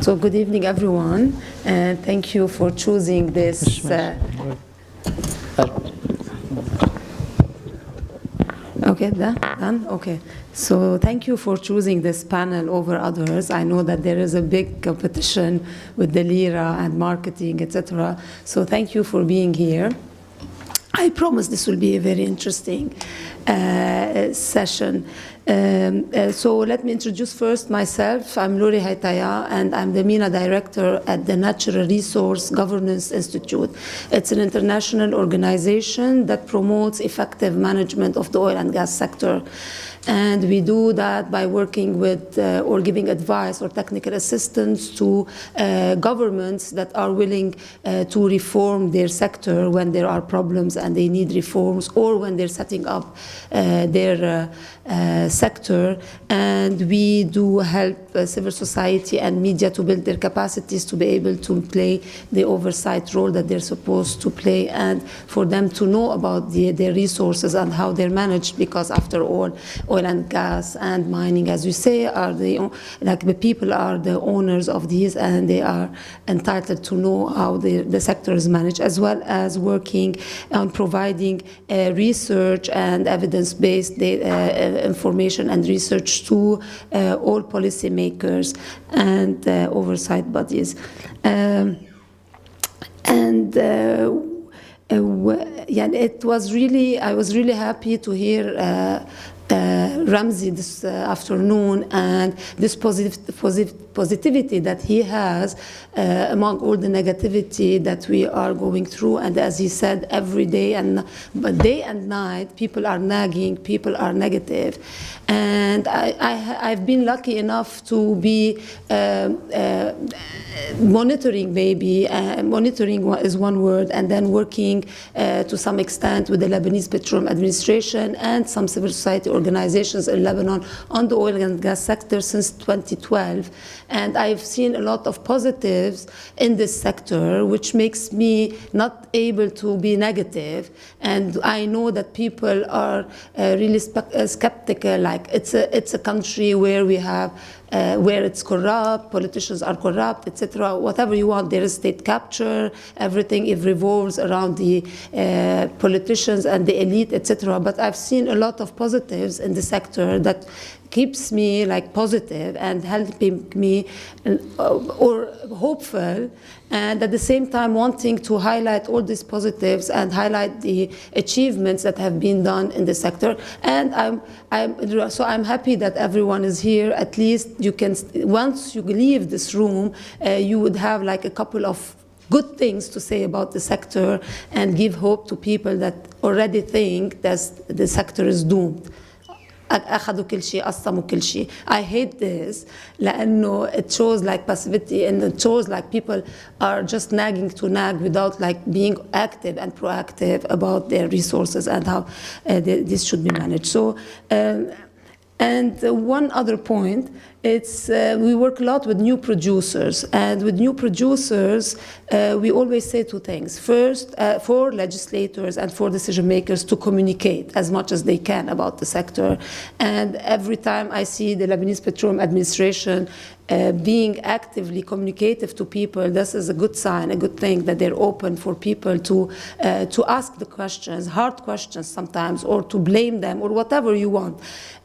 So good evening, everyone, and thank you for choosing this. Okay, done? Okay. So thank you for choosing this panel over others. I know that there is a big competition with the lira and marketing, etc. So thank you for being here. I promise this will be a very interesting session. So let me introduce first myself. I'm Lori Haitaya, and I'm the MENA Director at the Natural Resource Governance Institute. It's an international organization that promotes effective management of the oil and gas sector. And we do that by working with or giving advice or technical assistance to governments that are willing to reform their sector when there are problems and they need reforms, or when they're setting up their sector. And we do help civil society and media to build their capacities to be able to play the oversight role that they're supposed to play, and for them to know about their resources and how they're managed, because after all, oil and gas and mining, as you say, are the people are the owners of these, and they are entitled to know how the sector is managed, as well as working on providing research and evidence-based information and research to all policymakers and oversight bodies. It was really, I was really happy to hear Ramzi this afternoon, and this positivity that he has among all the negativity that we are going through. And as he said, every day and day and night, people are nagging, people are negative. And I've been lucky enough to be monitoring, monitoring is one word, and then working to some extent with the Lebanese Petroleum Administration and some civil society organizations in Lebanon on the oil and gas sector since 2012. And I've seen a lot of positives in this sector, which makes me not able to be negative. And I know that people are really skeptical, like it's a country where we have where it's corrupt, politicians are corrupt, etc. Whatever you want, there is state capture, everything, it revolves around the politicians and the elite, etc. But I've seen a lot of positives in the sector that keeps me like positive and helping me or hopeful, and at the same time wanting to highlight all these positives and highlight the achievements that have been done in the sector. And I'm happy that everyone is here. At least you can, once you leave this room, you would have like a couple of good things to say about the sector and give hope to people that already think that the sector is doomed. أخذوا كل شيء، قسموا كل شيء. I hate this لأنه it shows like passivity, and it shows like people are just nagging to nag without like being active and proactive about their resources and how this should be managed. So, and one other point, it's we work a lot with new producers, and with new producers we always say two things. First, for legislators and for decision makers to communicate as much as they can about the sector. And every time I see the Lebanese Petroleum Administration being actively communicative to people, this is a good sign, a good thing, that they're open for people to ask the questions, hard questions sometimes, or to blame them, or whatever you want,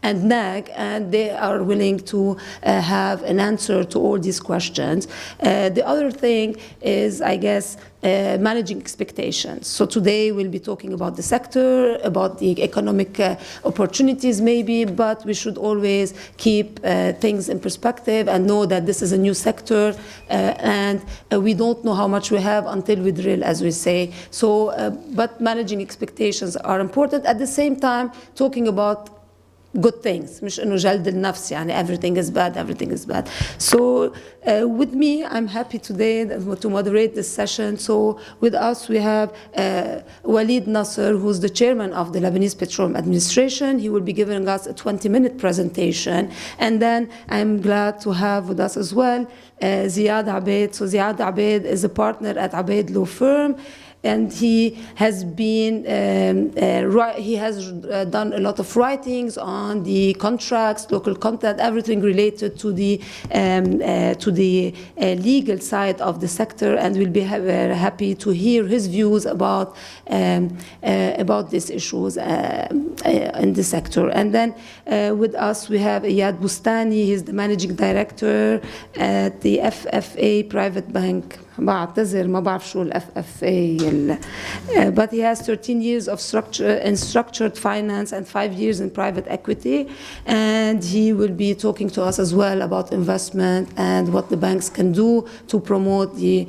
and nag, and they are willing to have an answer to all these questions. The other thing is, I guess, managing expectations. So today we'll be talking about the sector, about the economic opportunities maybe, but we should always keep things in perspective and know that this is a new sector, and we don't know how much we have until we drill, as we say. So, but managing expectations are important. At the same time, talking about good things, مش إنه جلد النفس يعني everything is bad. So with me, I'm happy today to moderate this session. So with us we have Walid Nasser, who's the chairman of the Lebanese Petroleum Administration. He will be giving us a 20-minute presentation. And then I'm glad to have with us as well Ziad Abeid. So Ziad Abeid is a partner at Abeid Law Firm. and he has been done a lot of writings on the contracts, local content, everything related to the legal side of the sector, and we'll be very happy to hear his views about these issues in the sector. And then with us we have Iyad Bustani. He's the managing director at the FFA Private Bank. بعتذر ما بعرف شو ال FFA but he has 13 years of structured finance and 5 years in private equity, and he will be talking to us as well about investment and what the banks can do to promote the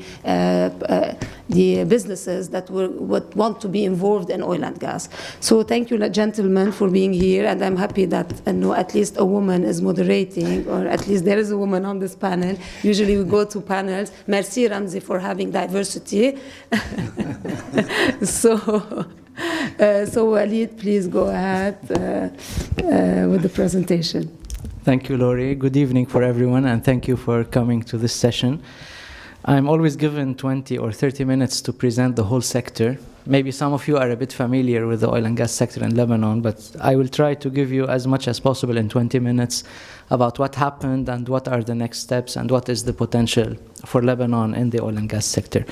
businesses that would want to be involved in oil and gas. So thank you, gentlemen, for being here, and I'm happy that at least a woman is moderating, or at least there is a woman on this panel. Usually we go to panels. Merci, Ramzi, for having diversity. So Walid, please go ahead with the presentation. Thank you, Lori. Good evening for everyone, and thank you for coming to this session. I'm always given 20 or 30 minutes to present the whole sector. Maybe some of you are a bit familiar with the oil and gas sector in Lebanon, but I will try to give you as much as possible in 20 minutes about what happened and what are the next steps and what is the potential for Lebanon in the oil and gas sector.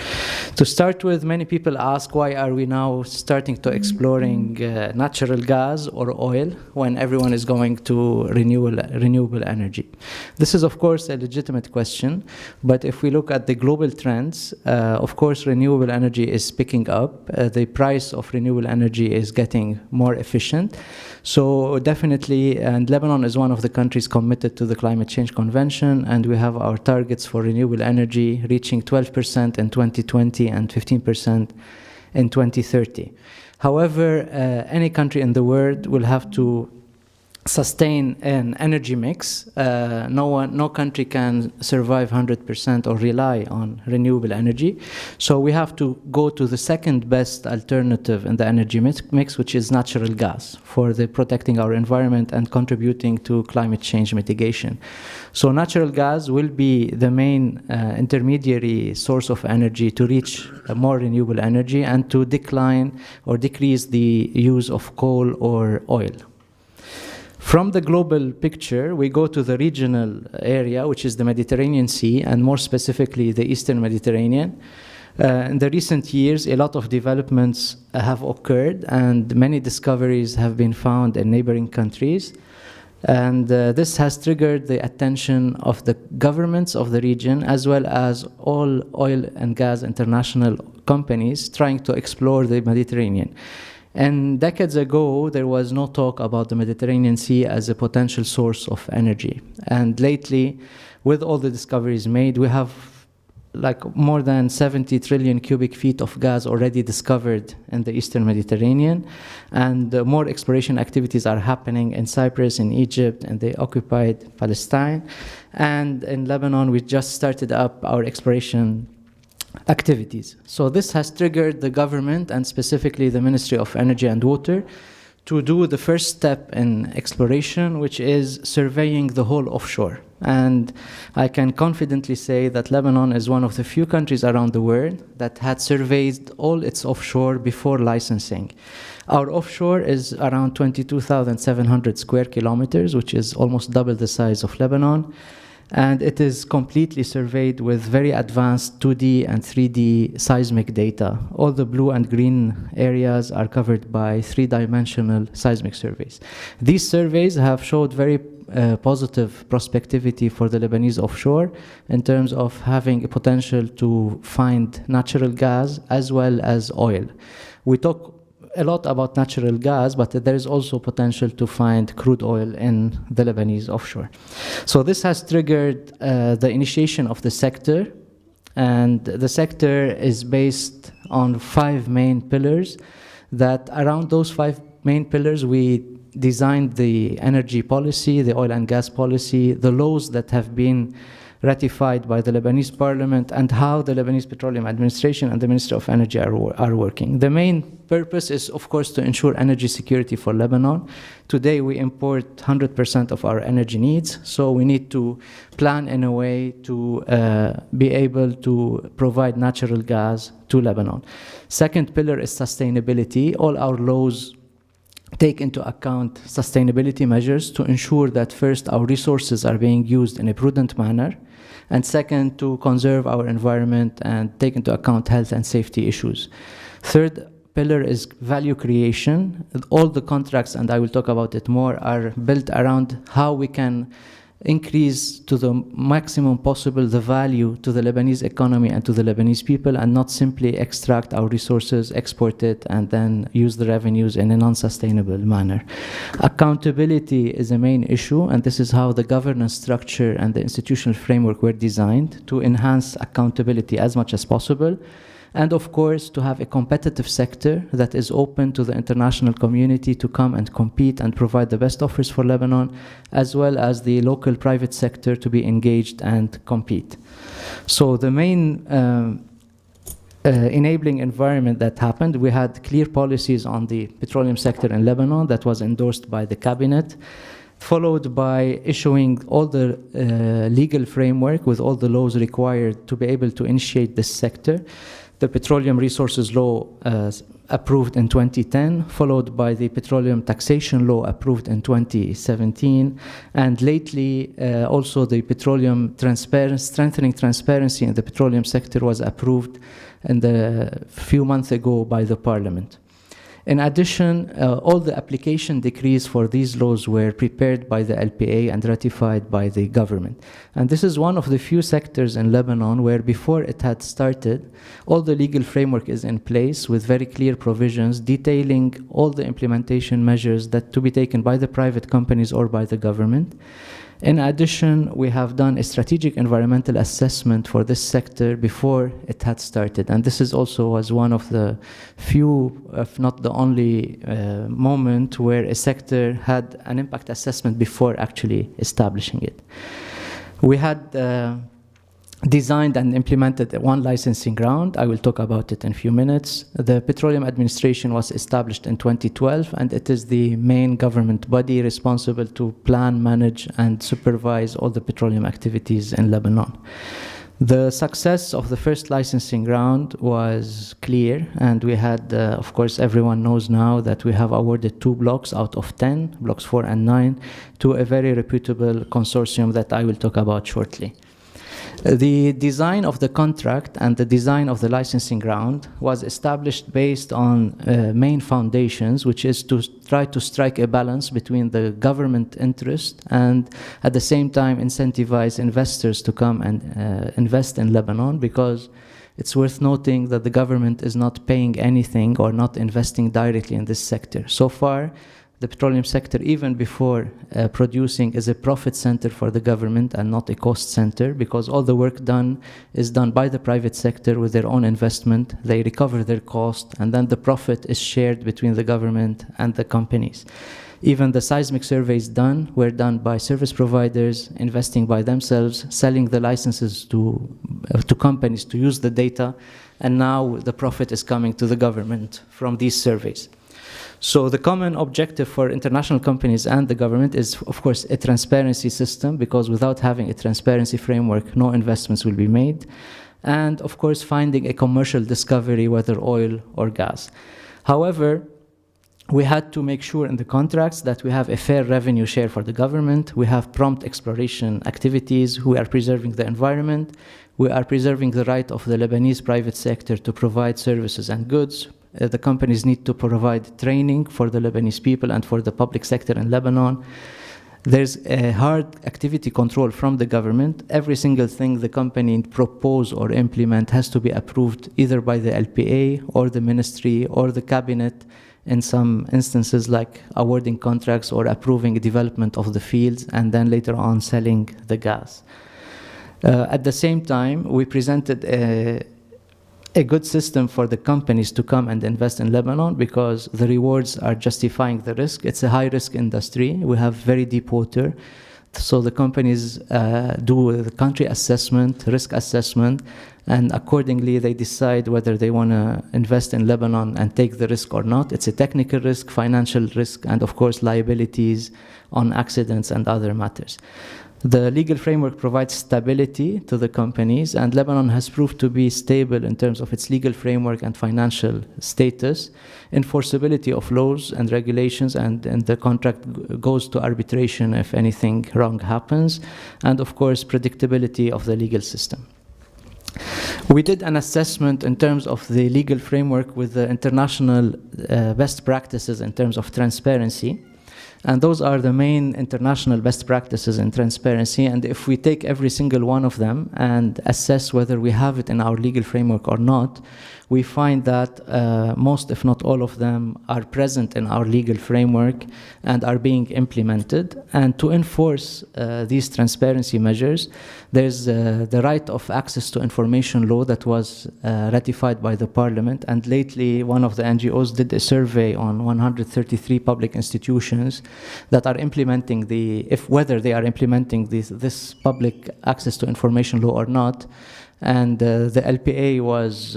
To start with, many people ask, why are we now starting to exploring natural gas or oil when everyone is going to renewable energy? This is, of course, a legitimate question, but if we look at the global trends, of course, renewable energy is picking up. The price of renewable energy is getting more efficient. So definitely, and Lebanon is one of the countries committed to the Climate Change Convention, and we have our targets for renewable energy reaching 12% in 2020 and 15% in 2030. However, any country in the world will have to sustain an energy mix. No country can survive 100% or rely on renewable energy. So we have to go to the second best alternative in the energy mix, which is natural gas, for protecting our environment and contributing to climate change mitigation. So natural gas will be the main intermediary source of energy to reach more renewable energy and to decline or decrease the use of coal or oil. From the global picture, we go to the regional area, which is the Mediterranean Sea, and more specifically, the Eastern Mediterranean. In the recent years, a lot of developments have occurred, and many discoveries have been found in neighboring countries. And this has triggered the attention of the governments of the region, as well as all oil and gas international companies trying to explore the Mediterranean. And decades ago, there was no talk about the Mediterranean Sea as a potential source of energy. And lately, with all the discoveries made, we have like more than 70 trillion cubic feet of gas already discovered in the Eastern Mediterranean. And more exploration activities are happening in Cyprus, in Egypt, and the occupied Palestine. And in Lebanon, we just started up our exploration activities. So this has triggered the government, and specifically the Ministry of Energy and Water, to do the first step in exploration, which is surveying the whole offshore. And I can confidently say that Lebanon is one of the few countries around the world that had surveyed all its offshore before licensing. Our offshore is around 22,700 square kilometers, which is almost double the size of Lebanon. And it is completely surveyed with very advanced 2D and 3D seismic data. All the blue and green areas are covered by three-dimensional seismic surveys. These surveys have showed very positive prospectivity for the Lebanese offshore in terms of having a potential to find natural gas as well as oil. We talk a lot about natural gas, but there is also potential to find crude oil in the Lebanese offshore. So this has triggered the initiation of the sector, and the sector is based on 5 main pillars. That around those 5 main pillars, we designed the energy policy, the oil and gas policy, the laws that have been ratified by the Lebanese parliament, and how the Lebanese Petroleum Administration and the Ministry of Energy are working. The main purpose is, of course, to ensure energy security for Lebanon. Today, we import 100% of our energy needs, so we need to plan in a way to be able to provide natural gas to Lebanon. Second pillar is sustainability. All our laws take into account sustainability measures to ensure that first, our resources are being used in a prudent manner, and second, to conserve our environment and take into account health and safety issues. Third pillar is value creation. All the contracts, and I will talk about it more, are built around how we can increase to the maximum possible the value to the Lebanese economy and to the Lebanese people, and not simply extract our resources, export it, and then use the revenues in a non-sustainable manner. Accountability is a main issue, and this is how the governance structure and the institutional framework were designed to enhance accountability as much as possible. And of course, to have a competitive sector that is open to the international community to come and compete and provide the best offers for Lebanon, as well as the local private sector to be engaged and compete. So the main enabling environment that happened, we had clear policies on the petroleum sector in Lebanon that was endorsed by the cabinet, followed by issuing all the legal framework with all the laws required to be able to initiate this sector. The Petroleum Resources Law approved in 2010, followed by the Petroleum Taxation Law approved in 2017, and lately also the Petroleum Strengthening Transparency in the Petroleum Sector was approved a few months ago by the Parliament. In addition, all the application decrees for these laws were prepared by the LPA and ratified by the government. And this is one of the few sectors in Lebanon where before it had started, all the legal framework is in place with very clear provisions detailing all the implementation measures that to be taken by the private companies or by the government. In addition, we have done a strategic environmental assessment for this sector before it had started. And this is also was one of the few, if not the only moment where a sector had an impact assessment before actually establishing it. We had designed and implemented one licensing round. I will talk about it in a few minutes. The Petroleum Administration was established in 2012, and it is the main government body responsible to plan, manage, and supervise all the petroleum activities in Lebanon. The success of the first licensing round was clear, and we had, of course, everyone knows now that we have awarded 2 blocks out of 10, blocks 4 and 9, to a very reputable consortium that I will talk about shortly. The design of the contract and the design of the licensing round was established based on main foundations, which is to try to strike a balance between the government interest and at the same time incentivize investors to come and invest in Lebanon, because it's worth noting that the government is not paying anything or not investing directly in this sector. So far, the petroleum sector, even before producing, is a profit center for the government and not a cost center, because all the work done is done by the private sector with their own investment. They recover their cost, and then the profit is shared between the government and the companies. Even the seismic surveys were done by service providers, investing by themselves, selling the licenses to companies to use the data, and now the profit is coming to the government from these surveys. So the common objective for international companies and the government is, of course, a transparency system, because without having a transparency framework, no investments will be made. And, of course, finding a commercial discovery, whether oil or gas. However, we had to make sure in the contracts that we have a fair revenue share for the government. We have prompt exploration activities. We are preserving the environment. We are preserving the right of the Lebanese private sector to provide services and goods. The companies need to provide training for the Lebanese people and for the public sector in Lebanon. There's a hard activity control from the government. Every single thing the company propose or implement has to be approved either by the LPA or the ministry or the cabinet, in some instances like awarding contracts or approving development of the fields and then later on selling the gas. At the same time, we presented a good system for the companies to come and invest in Lebanon, because the rewards are justifying the risk. It's a high-risk industry. We have very deep water. So the companies do the country assessment, risk assessment, and accordingly they decide whether they want to invest in Lebanon and take the risk or not. It's a technical risk, financial risk, and of course liabilities on accidents and other matters. The legal framework provides stability to the companies, and Lebanon has proved to be stable in terms of its legal framework and financial status, enforceability of laws and regulations, and the contract goes to arbitration if anything wrong happens, and of course predictability of the legal system. We did an assessment in terms of the legal framework with the international best practices in terms of transparency. And those are the main international best practices in transparency. And if we take every single one of them and assess whether we have it in our legal framework or not, we find that most, if not all of them, are present in our legal framework and are being implemented. And to enforce these transparency measures, there's the right of access to information law that was ratified by the parliament. And lately, one of the NGOs did a survey on 133 public institutions that are implementing whether they are implementing this public access to information law or not. And the LPA was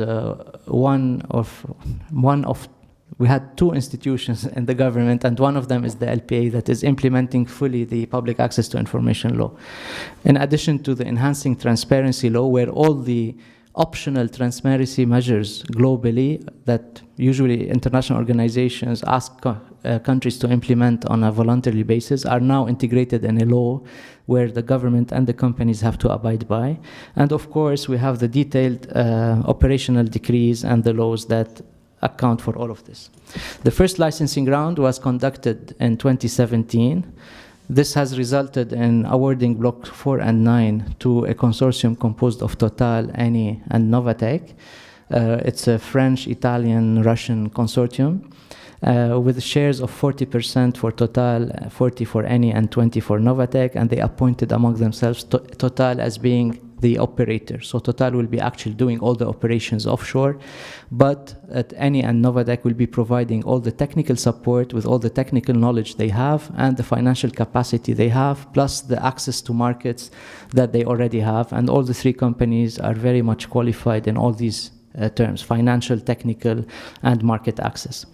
we had two institutions in the government, and one of them is the LPA that is implementing fully the public access to information law. In addition to the enhancing transparency law, where all the optional transparency measures globally that usually international organizations ask countries to implement on a voluntary basis are now integrated in a law where the government and the companies have to abide by. And of course, we have the detailed operational decrees and the laws that account for all of this. The first licensing round was conducted in 2017. This has resulted in awarding Block 4 and 9 to a consortium composed of Total, Eni, and Novatek. It's a French, Italian, Russian consortium with shares of 40% for Total, 40 for Eni, and 20 for Novatek, and they appointed among themselves Total as being the operator. So Total will be actually doing all the operations offshore, but Eni and Novatek will be providing all the technical support with all the technical knowledge they have and the financial capacity they have, plus the access to markets that they already have. And all the three companies are very much qualified in all these terms: financial, technical, and market access.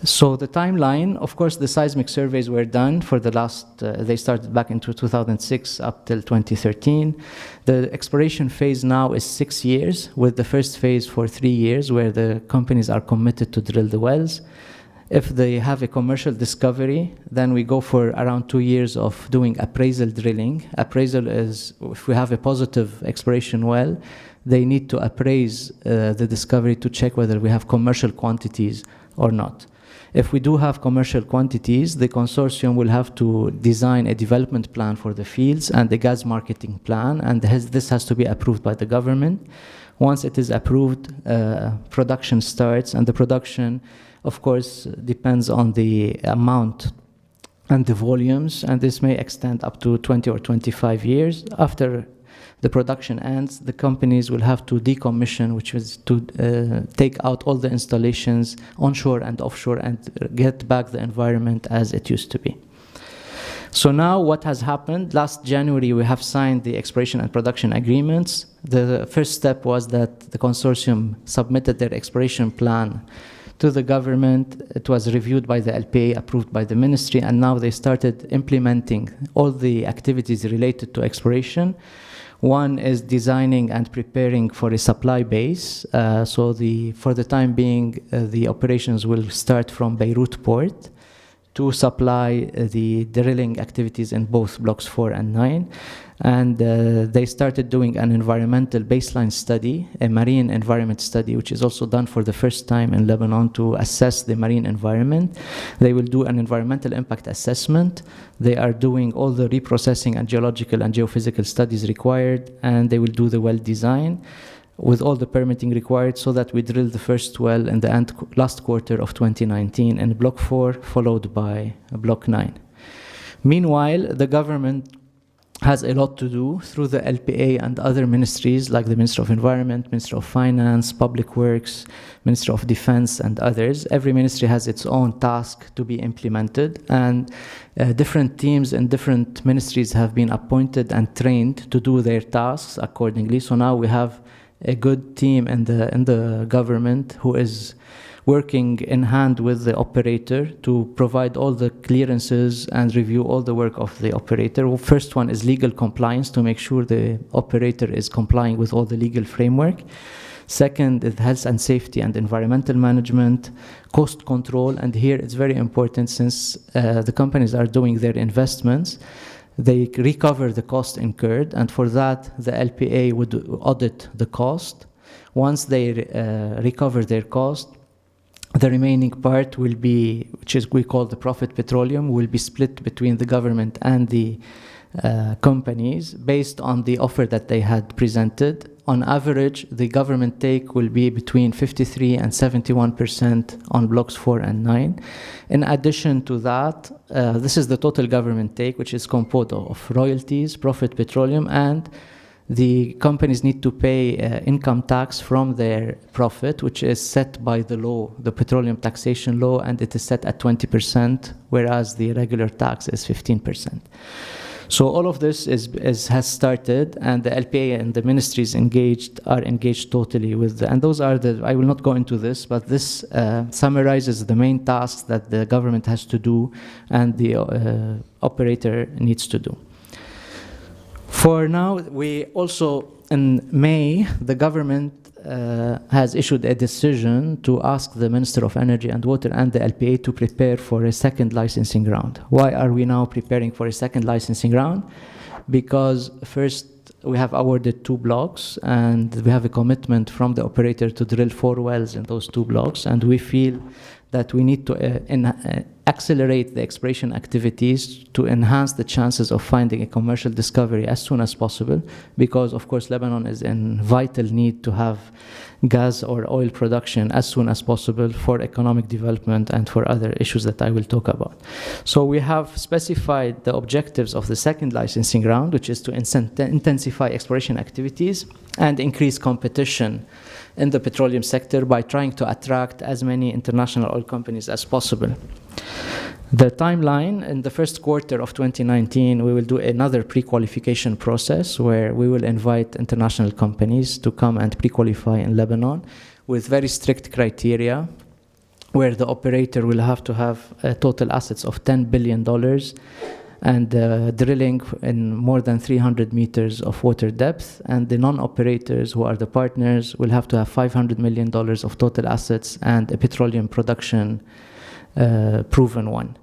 So the timeline, of course, the seismic surveys were done for the last, they started back into 2006 up till 2013. The exploration phase now is 6 years, with the first phase for 3 years, where the companies are committed to drill the wells. If they have a commercial discovery, then we go for around 2 years of doing appraisal drilling. Appraisal is, if we have a positive exploration well, they need to appraise the discovery to check whether we have commercial quantities or not. If we do have commercial quantities, the consortium will have to design a development plan for the fields and the gas marketing plan, and this has to be approved by the government. Once it is approved, production starts, and the production, of course, depends on the amount and the volumes, and this may extend up to 20 or 25 years. After the production ends, the companies will have to decommission, which is to take out all the installations onshore and offshore and get back the environment as it used to be. So now what has happened? Last January, we have signed the exploration and production agreements. The first step was that the consortium submitted their exploration plan to the government. It was reviewed by the LPA, approved by the ministry, and now they started implementing all the activities related to exploration. One is designing and preparing for a supply base. For the time being, the operations will start from Beirut port to supply the drilling activities in both blocks 4 and 9. And they started doing an environmental baseline study, a marine environment study, which is also done for the first time in Lebanon to assess the marine environment. They will do an environmental impact assessment. They are doing all the reprocessing and geological and geophysical studies required, and they will do the well design with all the permitting required so that we drill the first well in the last quarter of 2019 in Block 4, followed by Block 9. Meanwhile, the government has a lot to do through the LPA and other ministries like the Ministry of Environment, Ministry of Finance, Public Works, Ministry of Defense, and others. Every ministry has its own task to be implemented, and different teams in different ministries have been appointed and trained to do their tasks accordingly. So now we have a good team in the government who is working in hand with the operator to provide all the clearances and review all the work of the operator. Well, first one is legal compliance, to make sure the operator is complying with all the legal framework. Second is health and safety and environmental management, cost control, and here it's very important since the companies are doing their investments, they recover the cost incurred, and for that the LPA would audit the cost. Once they recover their cost, the remaining part will be, which is we call the profit petroleum, will be split between the government and the companies based on the offer that they had presented. On average, the government take will be between 53 and 71% on blocks 4 and 9. In addition to that, this is the total government take, which is composed of royalties, profit petroleum, and the companies need to pay income tax from their profit, which is set by the law, the petroleum taxation law, and it is set at 20%, whereas the regular tax is 15%. So all of this has started, and the LPA and the ministries are engaged totally with and those are I will not go into this, but this summarizes the main tasks that the government has to do and the operator needs to do. For now, we also, in May, the government has issued a decision to ask the Minister of Energy and Water and the LPA to prepare for a second licensing round. Why are we now preparing for a second licensing round? Because first, we have awarded 2 blocks, and we have a commitment from the operator to drill 4 wells in those 2 blocks, and we feel that we need to accelerate the exploration activities to enhance the chances of finding a commercial discovery as soon as possible, because of course Lebanon is in vital need to have gas or oil production as soon as possible for economic development and for other issues that I will talk about. So we have specified the objectives of the second licensing round, which is to intensify exploration activities and increase competition in the petroleum sector by trying to attract as many international oil companies as possible. The timeline, in the first quarter of 2019, we will do another pre-qualification process where we will invite international companies to come and pre-qualify in Lebanon with very strict criteria, where the operator will have to have total assets of $10 billion and drilling in more than 300 meters of water depth, and the non-operators, who are the partners, will have to have $500 million of total assets and a petroleum production proven one.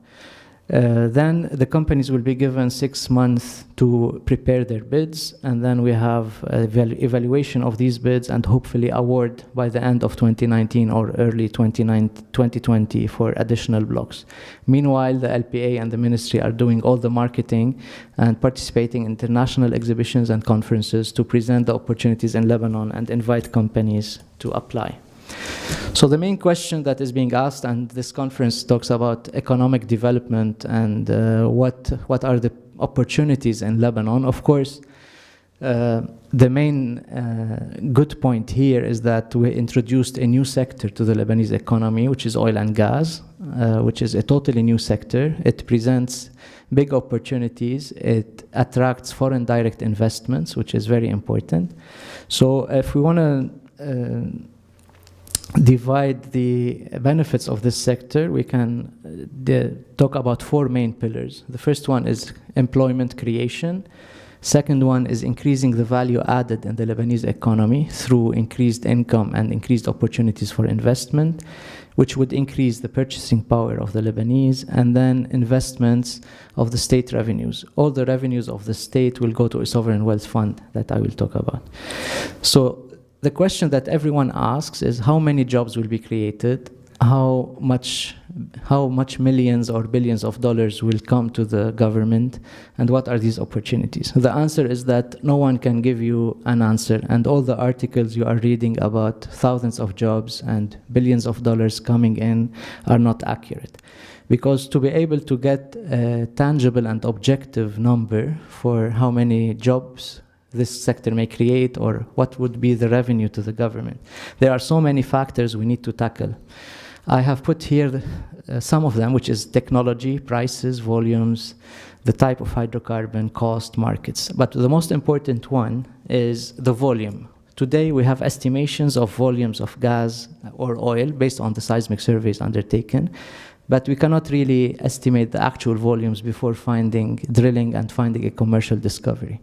Then the companies will be given 6 months to prepare their bids, and then we have evaluation of these bids and hopefully award by the end of 2019 or early 2020 for additional blocks. Meanwhile, the LPA and the ministry are doing all the marketing and participating in international exhibitions and conferences to present the opportunities in Lebanon and invite companies to apply. So the main question that is being asked, and this conference talks about economic development and what are the opportunities in Lebanon. Of course, the main good point here is that we introduced a new sector to the Lebanese economy, which is oil and gas, which is a totally new sector. It presents big opportunities. It attracts foreign direct investments, which is very important. So if we want to divide the benefits of this sector, we can talk about 4 main pillars. The first one is employment creation. Second one is increasing the value added in the Lebanese economy through increased income and increased opportunities for investment, which would increase the purchasing power of the Lebanese, and then investments of the state revenues. All the revenues of the state will go to a sovereign wealth fund that I will talk about. So the question that everyone asks is how many jobs will be created, how much millions or billions of dollars will come to the government, and what are these opportunities? The answer is that no one can give you an answer, and all the articles you are reading about thousands of jobs and billions of dollars coming in are not accurate. Because to be able to get a tangible and objective number for how many jobs this sector may create or what would be the revenue to the government, there are so many factors we need to tackle. I have put here some of them, which is technology, prices, volumes, the type of hydrocarbon, cost, markets. But the most important one is the volume. Today, we have estimations of volumes of gas or oil based on the seismic surveys undertaken, but we cannot really estimate the actual volumes before drilling and finding a commercial discovery.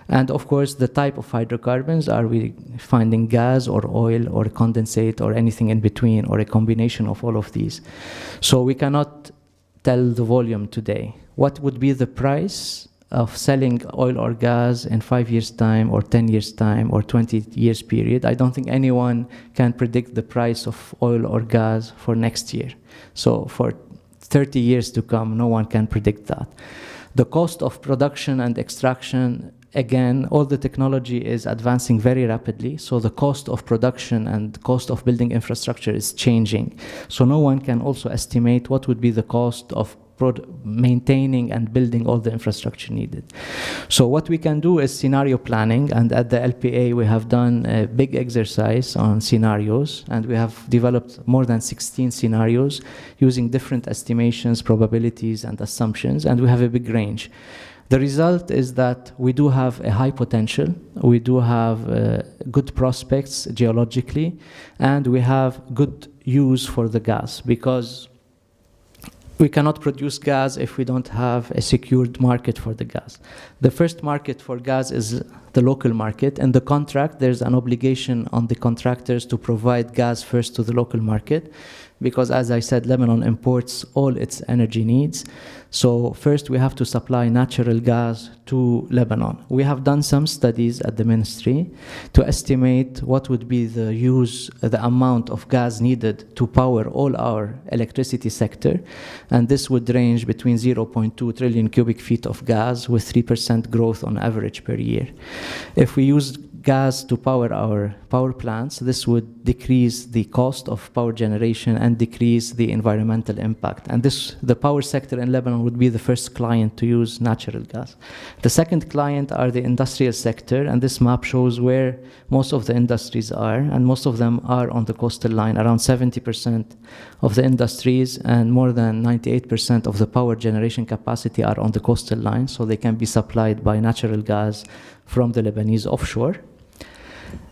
And of course, the type of hydrocarbons, are we finding gas or oil or condensate or anything in between or a combination of all of these? So we cannot tell the volume today. What would be the price of selling oil or gas in 5 years' time or 10 years' time or 20 years period? I don't think anyone can predict the price of oil or gas for next year. So for 30 years to come, no one can predict that. The cost of production and extraction, again, all the technology is advancing very rapidly, so the cost of production and cost of building infrastructure is changing. So no one can also estimate what would be the cost of maintaining and building all the infrastructure needed. So what we can do is scenario planning, and at the LPA we have done a big exercise on scenarios, and we have developed more than 16 scenarios using different estimations, probabilities, and assumptions, and we have a big range. The result is that we do have a high potential, we do have good prospects geologically, and we have good use for the gas, because we cannot produce gas if we don't have a secured market for the gas. The first market for gas is the local market. In the contract, there's an obligation on the contractors to provide gas first to the local market, because as I said, Lebanon imports all its energy needs. So first we have to supply natural gas to Lebanon. We have done some studies at the ministry to estimate what would be the amount of gas needed to power all our electricity sector. And this would range between 0.2 trillion cubic feet of gas with 3% growth on average per year. If we use gas to power our power plants, this would decrease the cost of power generation and decrease the environmental impact. And the power sector in Lebanon would be the first client to use natural gas. The second client are the industrial sector, and this map shows where most of the industries are, and most of them are on the coastal line. Around 70% of the industries and more than 98% of the power generation capacity are on the coastal line, so they can be supplied by natural gas from the Lebanese offshore.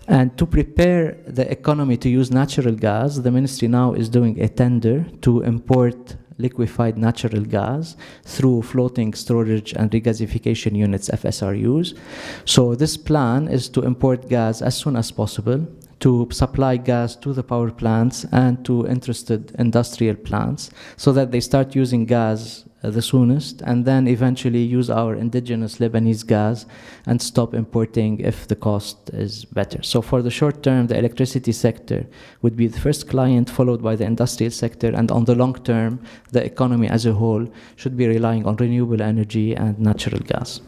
And to prepare the economy to use natural gas, the ministry now is doing a tender to import liquefied natural gas through floating storage and regasification units, FSRUs. So this plan is to import gas as soon as possible, to supply gas to the power plants and to interested industrial plants so that they start using gas the soonest, and then eventually use our indigenous Lebanese gas and stop importing if the cost is better. So for the short term, the electricity sector would be the first client, followed by the industrial sector, and on the long term, the economy as a whole should be relying on renewable energy and natural gas.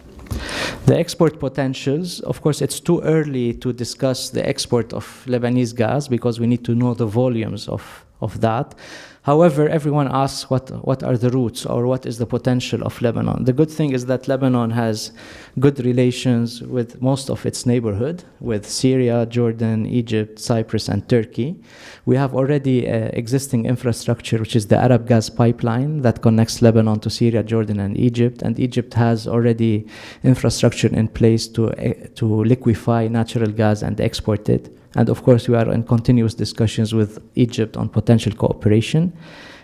The export potentials, of course, it's too early to discuss the export of Lebanese gas because we need to know the volumes of that. However, everyone asks what are the routes or what is the potential of Lebanon. The good thing is that Lebanon has good relations with most of its neighborhood, with Syria, Jordan, Egypt, Cyprus, and Turkey. We have already existing infrastructure, which is the Arab gas pipeline that connects Lebanon to Syria, Jordan, and Egypt has already infrastructure in place to liquefy natural gas and export it. And of course, we are in continuous discussions with Egypt on potential cooperation.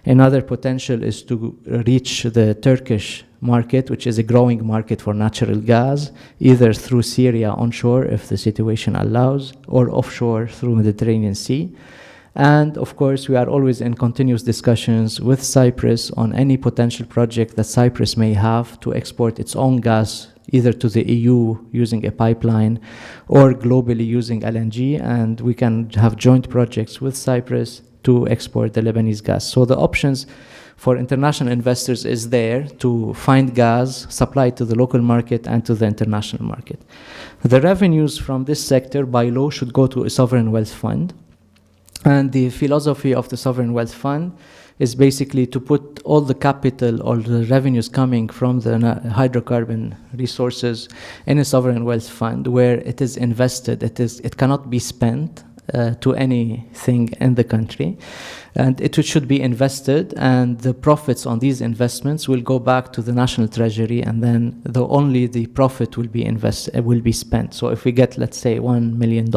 Another potential is to reach the Turkish market, which is a growing market for natural gas, either through Syria onshore, if the situation allows, or offshore through Mediterranean Sea. And of course, we are always in continuous discussions with Cyprus on any potential project that Cyprus may have to export its own gas either to the EU using a pipeline or globally using LNG, and we can have joint projects with Cyprus to export the Lebanese gas. So the options for international investors is there to find gas, supply it to the local market and to the international market. The revenues from this sector by law should go to a sovereign wealth fund. And the philosophy of the sovereign wealth fund is basically to put all the capital or the revenues coming from the hydrocarbon resources in a sovereign wealth fund where it is invested. It cannot be spent to anything in the country, and it should be invested, and the profits on these investments will go back to the national treasury, and then only the profit will be spent. So if we get, let's say, $1 million,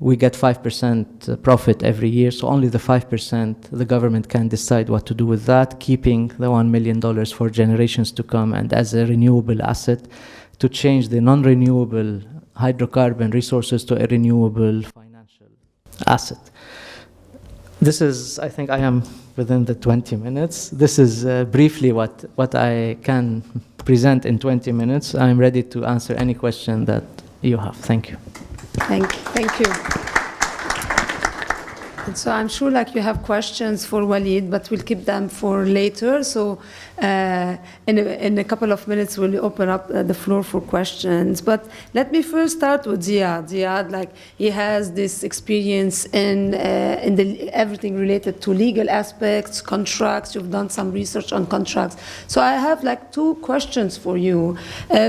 we get 5% profit every year, so only the 5% the government can decide what to do with that, keeping the $1 million for generations to come, and as a renewable asset to change the non-renewable hydrocarbon resources to a renewable financial asset. This is, I think I am within the 20 minutes. This is briefly what I can present in 20 minutes. I'm ready to answer any question that you have. Thank you. Thank you. And so I'm sure like you have questions for Walid, but we'll keep them for later. So in a couple of minutes, we'll open up the floor for questions. But let me first start with Ziad. Ziad, like he has this experience in everything related to legal aspects, contracts. You've done some research on contracts. So I have like two questions for you.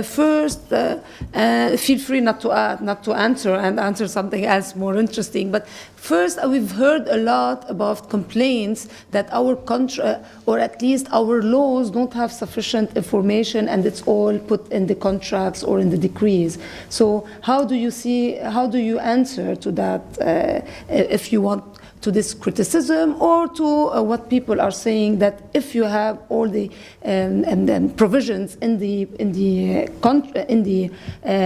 First, feel free not to answer and answer something else more interesting. But first, we've heard a lot about complaints that our country, or at least our laws, don't have sufficient information, and it's all put in the contracts or in the decrees. So how do you answer to that, if you want, to this criticism, or to what people are saying, that if you have all the provisions in the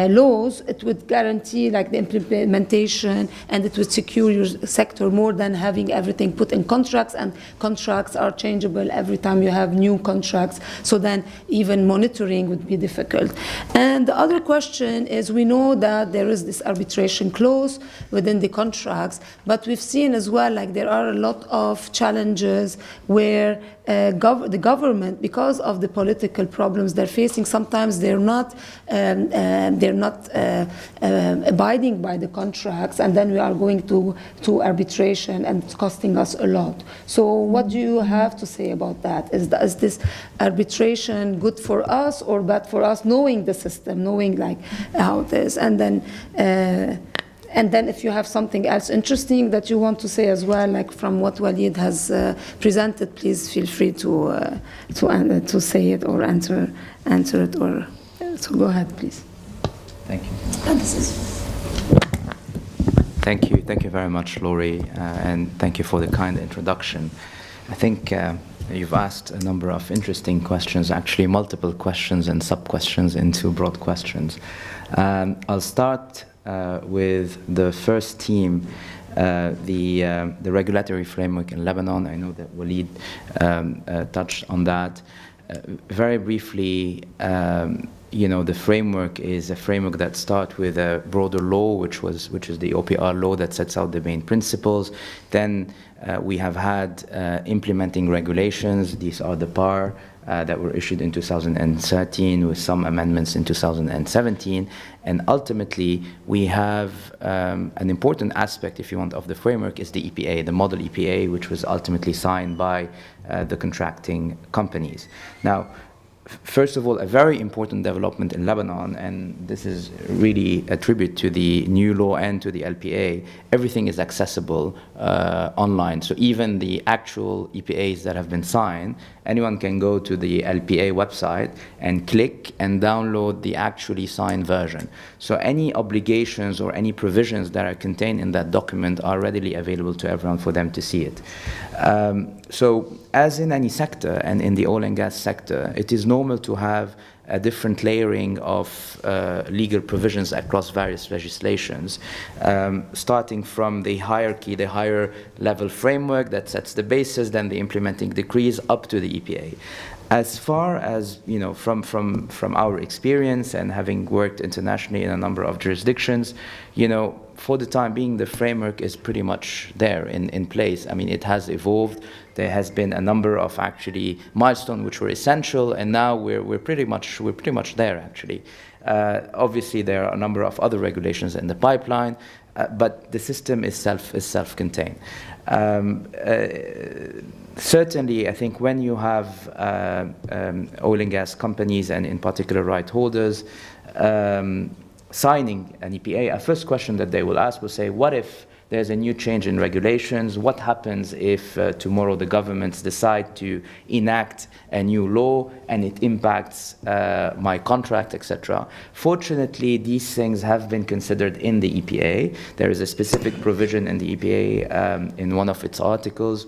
laws, it would guarantee like the implementation, and it would secure your sector more than having everything put in contracts, and contracts are changeable every time you have new contracts, so then even monitoring would be difficult. And the other question is, we know that there is this arbitration clause within the contracts, but we've seen as well like there are a lot of challenges where the government, because of the political problems they're facing, sometimes they're not abiding by the contracts, and then we are going to arbitration, and it's costing us a lot. So what do you have to say about that? Is this arbitration good for us or bad for us, knowing the system, knowing like how it is? And then if you have something else interesting that you want to say as well, like from what Walid has presented, please feel free to say it or answer it. Or so go ahead, please. Thank you. Thank you very much, Laurie, and thank you for the kind introduction. I think you've asked a number of interesting questions, actually multiple questions and sub-questions into broad questions. I'll start with the first theme, the regulatory framework in Lebanon. I know that Walid touched on that. Very briefly, the framework is a framework that starts with a broader law, which is the OPR law that sets out the main principles. Then we have had implementing regulations. These are the PAR that were issued in 2013 with some amendments in 2017. And ultimately, we have an important aspect, if you want, of the framework is the EPA, the model EPA, which was ultimately signed by the contracting companies. Now, first of all, a very important development in Lebanon, and this is really a tribute to the new law and to the LPA, everything is accessible online. So even the actual EPAs that have been signed, anyone can go to the LPA website and click and download the actually signed version. So any obligations or any provisions that are contained in that document are readily available to everyone for them to see it. So as in any sector, and in the oil and gas sector, it is normal to have a different layering of legal provisions across various legislations, starting from the hierarchy, the higher level framework that sets the basis, then the implementing decrees up to the EPA. As far as, from our experience and having worked internationally in a number of jurisdictions, for the time being, the framework is pretty much there in place. I mean, it has evolved. There has been a number of actually milestones which were essential, and now we're pretty much there actually. Obviously, there are a number of other regulations in the pipeline. but the system is self-contained. Certainly, I think when you have oil and gas companies, and in particular right holders, signing an EPA, a first question that they will ask will say, what if there's a new change in regulations? What happens if tomorrow the governments decide to enact a new law and it impacts my contract, etc.? Fortunately, these things have been considered in the EPA. There is a specific provision in the EPA in one of its articles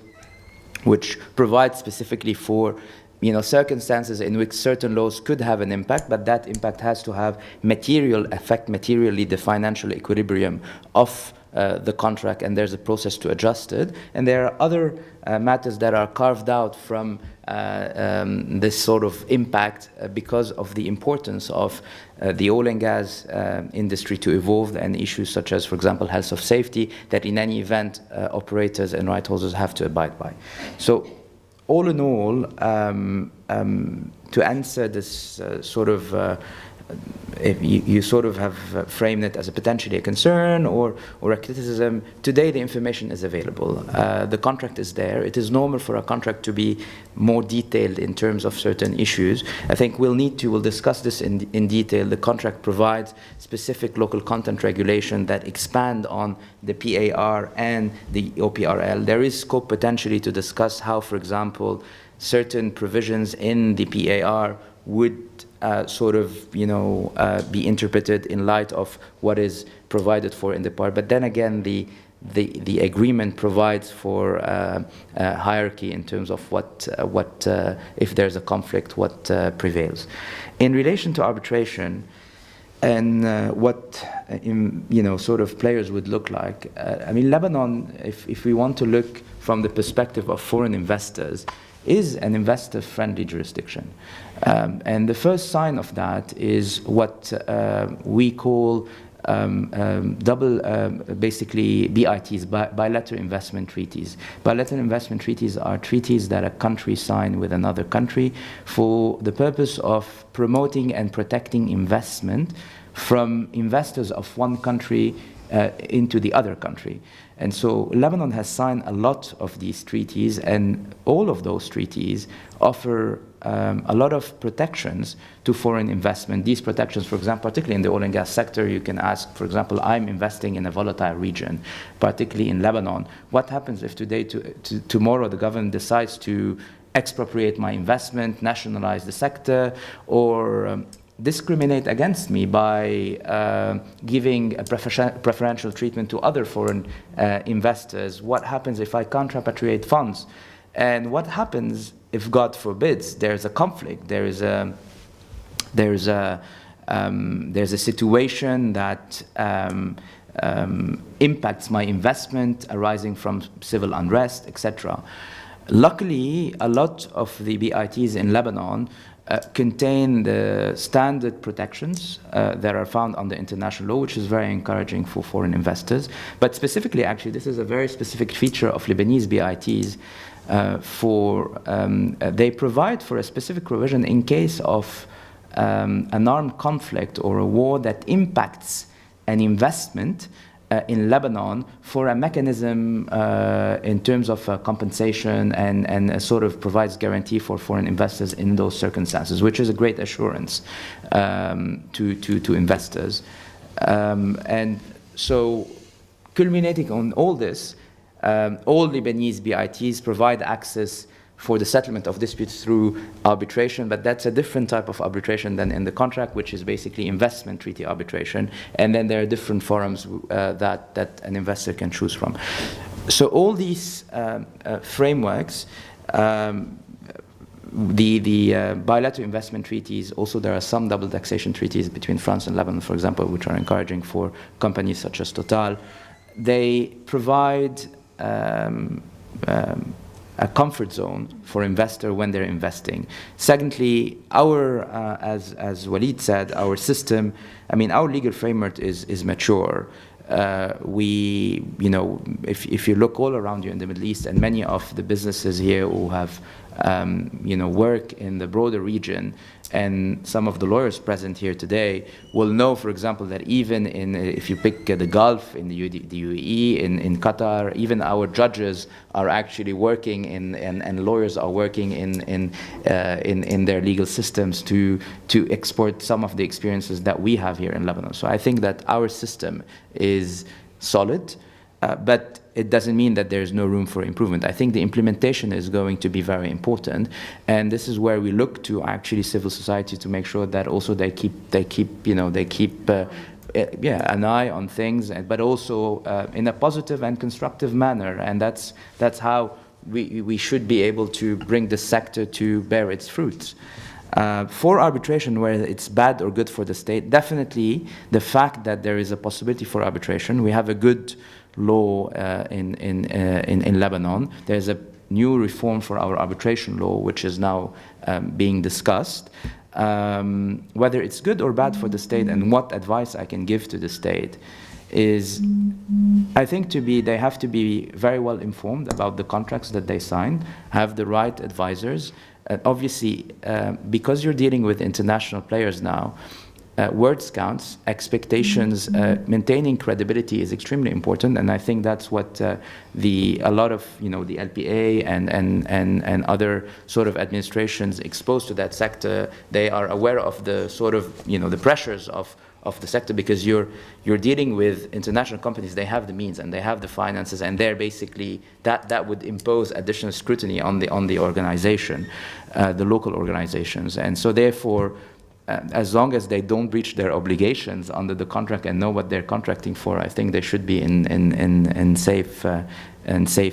which provides specifically for circumstances in which certain laws could have an impact, but that impact has to have materially the financial equilibrium of the contract, and there's a process to adjust it. And there are other matters that are carved out from this sort of impact because of the importance of the oil and gas industry to evolve, and issues such as, for example, health of safety, that in any event operators and right holders have to abide by. So all in all, to answer this if you sort of have framed it as a potentially a concern or a criticism, today the information is available. The contract is there. It is normal for a contract to be more detailed in terms of certain issues. I think we'll discuss this in detail. The contract provides specific local content regulation that expand on the PAR and the OPRL. There is scope potentially to discuss how, for example, certain provisions in the PAR would be interpreted in light of what is provided for in the PAR. But then again, the agreement provides for a hierarchy in terms of what if there's a conflict, what prevails. In relation to arbitration and what players would look like, Lebanon, if we want to look from the perspective of foreign investors, is an investor-friendly jurisdiction. And the first sign of that is what we call basically BITs, bilateral investment treaties. Bilateral investment treaties are treaties that a country signs with another country for the purpose of promoting and protecting investment from investors of one country into the other country. And so Lebanon has signed a lot of these treaties, and all of those treaties offer a lot of protections to foreign investment. These protections, for example, particularly in the oil and gas sector, you can ask, for example, I'm investing in a volatile region, particularly in Lebanon. What happens if tomorrow the government decides to expropriate my investment, nationalize the sector, or discriminate against me by giving a preferential treatment to other foreign investors? What happens if I can't repatriate funds? And what happens if, God forbids, there's a conflict, there's a situation that impacts my investment arising from civil unrest, etc. Luckily, a lot of the BITs in Lebanon contain the standard protections that are found under international law, which is very encouraging for foreign investors. But specifically, actually, this is a very specific feature of Lebanese BITs. They provide for a specific provision in case of an armed conflict or a war that impacts an investment in Lebanon, for a mechanism in terms of compensation and sort of provides guarantee for foreign investors in those circumstances, which is a great assurance to investors. And so, culminating on all this, all Lebanese BITs provide access for the settlement of disputes through arbitration, but that's a different type of arbitration than in the contract, which is basically investment treaty arbitration. And then there are different forums that an investor can choose from. So all these frameworks, the bilateral investment treaties, also there are some double taxation treaties between France and Lebanon, for example, which are encouraging for companies such as Total. They provide a comfort zone for investor when they're investing. Secondly, as Walid said, our system, our legal framework is mature. If you look all around you in the Middle East, and many of the businesses here who have work in the broader region, and some of the lawyers present here today will know, for example, that even if you pick the Gulf, in the UAE, in Qatar, even our judges are actually working and lawyers are working in their legal systems to export some of the experiences that we have here in Lebanon. So I think that our system is solid, but it doesn't mean that there's no room for improvement. I think the implementation is going to be very important, and this is where we look to actually civil society to make sure that also they keep an eye on things, but also in a positive and constructive manner, and that's how we should be able to bring the sector to bear its fruits. For arbitration, whether it's bad or good for the state, definitely the fact that there is a possibility for arbitration. We have a good law in Lebanon. There's a new reform for our arbitration law, which is now being discussed. Whether it's good or bad for the state, and what advice I can give to the state is, I think they have to be very well informed about the contracts that they sign, have the right advisors. Obviously, because you're dealing with international players now, words counts, expectations, maintaining credibility is extremely important, and I think that's what a lot of the LPA and other sort of administrations exposed to that sector, they are aware of the sort of the pressures of the sector, because you're dealing with international companies. They have the means and they have the finances, and they're basically that would impose additional scrutiny on the organization, the local organizations, and so therefore, as long as they don't breach their obligations under the contract and know what they're contracting for, I think they should be in safe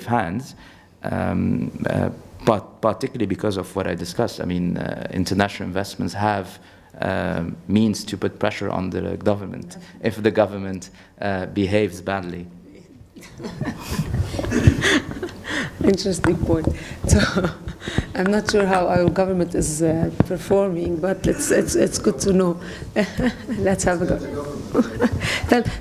hands. But particularly because of what I discussed, I mean, international investments have means to put pressure on the government if the government behaves badly. Interesting point. So I'm not sure how our government is performing, but it's good to know. Let's have a go.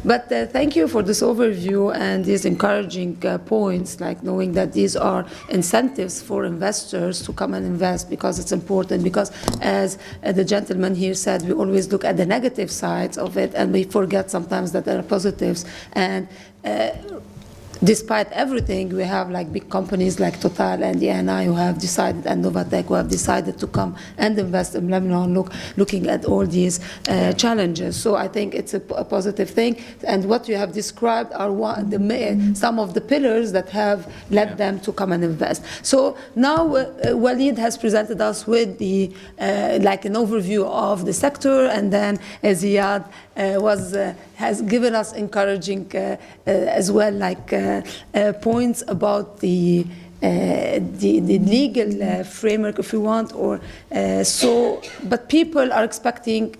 But thank you for this overview and these encouraging points, like knowing that these are incentives for investors to come and invest, because it's important. Because as the gentleman here said, we always look at the negative sides of it, and we forget sometimes that there are positives. And despite everything, we have like big companies like Total and ENI who have decided, and Novatec, who have decided to come and invest in Lebanon, looking at all these challenges. So I think it's a positive thing. And what you have described are some of the pillars that have led them to come and invest. So now Walid has presented us with the like an overview of the sector, and then Ziad has given us encouraging as well, like points about the legal framework, if you want, or but people are expecting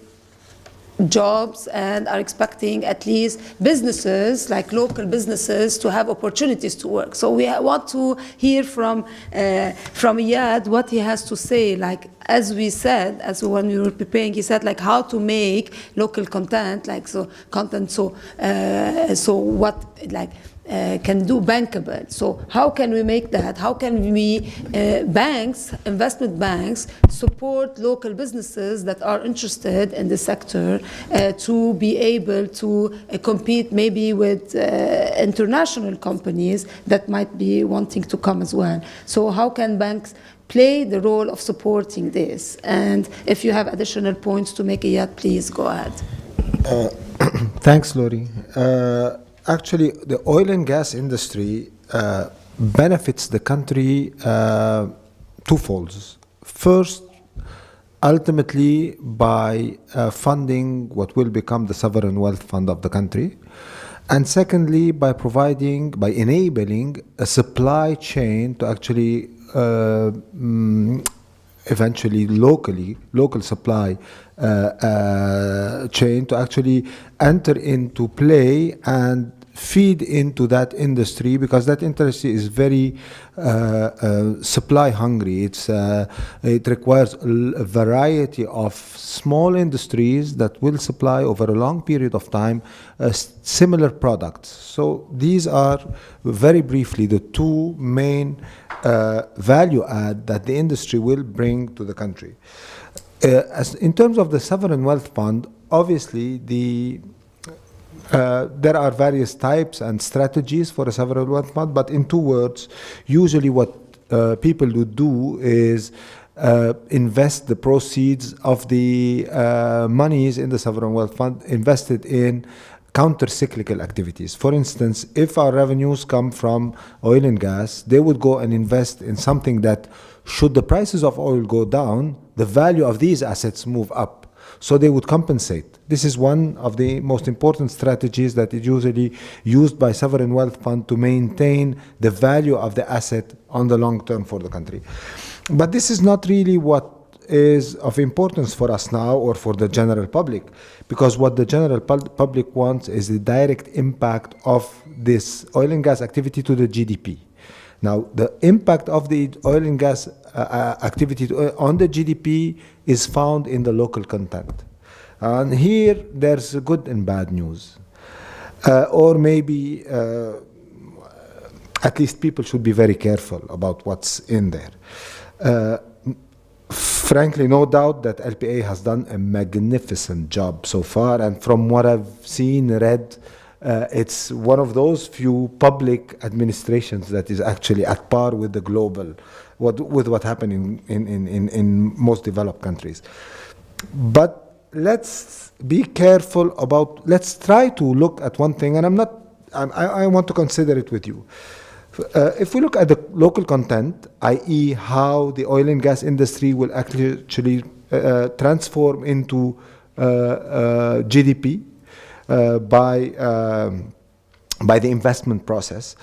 jobs and are expecting at least businesses, like local businesses, to have opportunities to work. So we want to hear from Iyad what he has to say. Like, as we said, as when we were preparing, he said like how to make local content, like so what like can do bankable. So how can we make that? How can we banks, investment banks, support local businesses that are interested in the sector to be able to compete maybe with international companies that might be wanting to come as well? So how can banks play the role of supporting this? And if you have additional points to make, Iyad, please go ahead. Thanks, Lori. Actually, the oil and gas industry benefits the country twofolds. First, ultimately by funding what will become the sovereign wealth fund of the country. And secondly, by enabling a supply chain to actually eventually local supply chain to actually enter into play and feed into that industry, because that industry is very supply hungry. It requires a variety of small industries that will supply over a long period of time similar products. So these are, very briefly, the two main value add that the industry will bring to the country. In terms of the sovereign wealth fund, obviously there are various types and strategies for a sovereign wealth fund, but in 2 words, usually what people would do is invest the proceeds of the monies in the sovereign wealth fund invested in counter-cyclical activities. For instance, if our revenues come from oil and gas, they would go and invest in something that, should the prices of oil go down, the value of these assets move up. So they would compensate. This is one of the most important strategies that is usually used by sovereign wealth fund to maintain the value of the asset on the long term for the country. But this is not really what is of importance for us now or for the general public, because what the general public wants is the direct impact of this oil and gas activity to the GDP. Now, the impact of the oil and gas activity on the GDP is found in the local content. And here, there's good and bad news. Or maybe, at least people should be very careful about what's in there. Frankly, no doubt that LPA has done a magnificent job so far, and from what I've seen, read, it's one of those few public administrations that is actually at par with the global, with what happened in most developed countries. But let's be careful about, let's try to look at one thing, and I want to consider it with you. If we look at the local content, i.e. how the oil and gas industry will actually transform into GDP, by the investment process,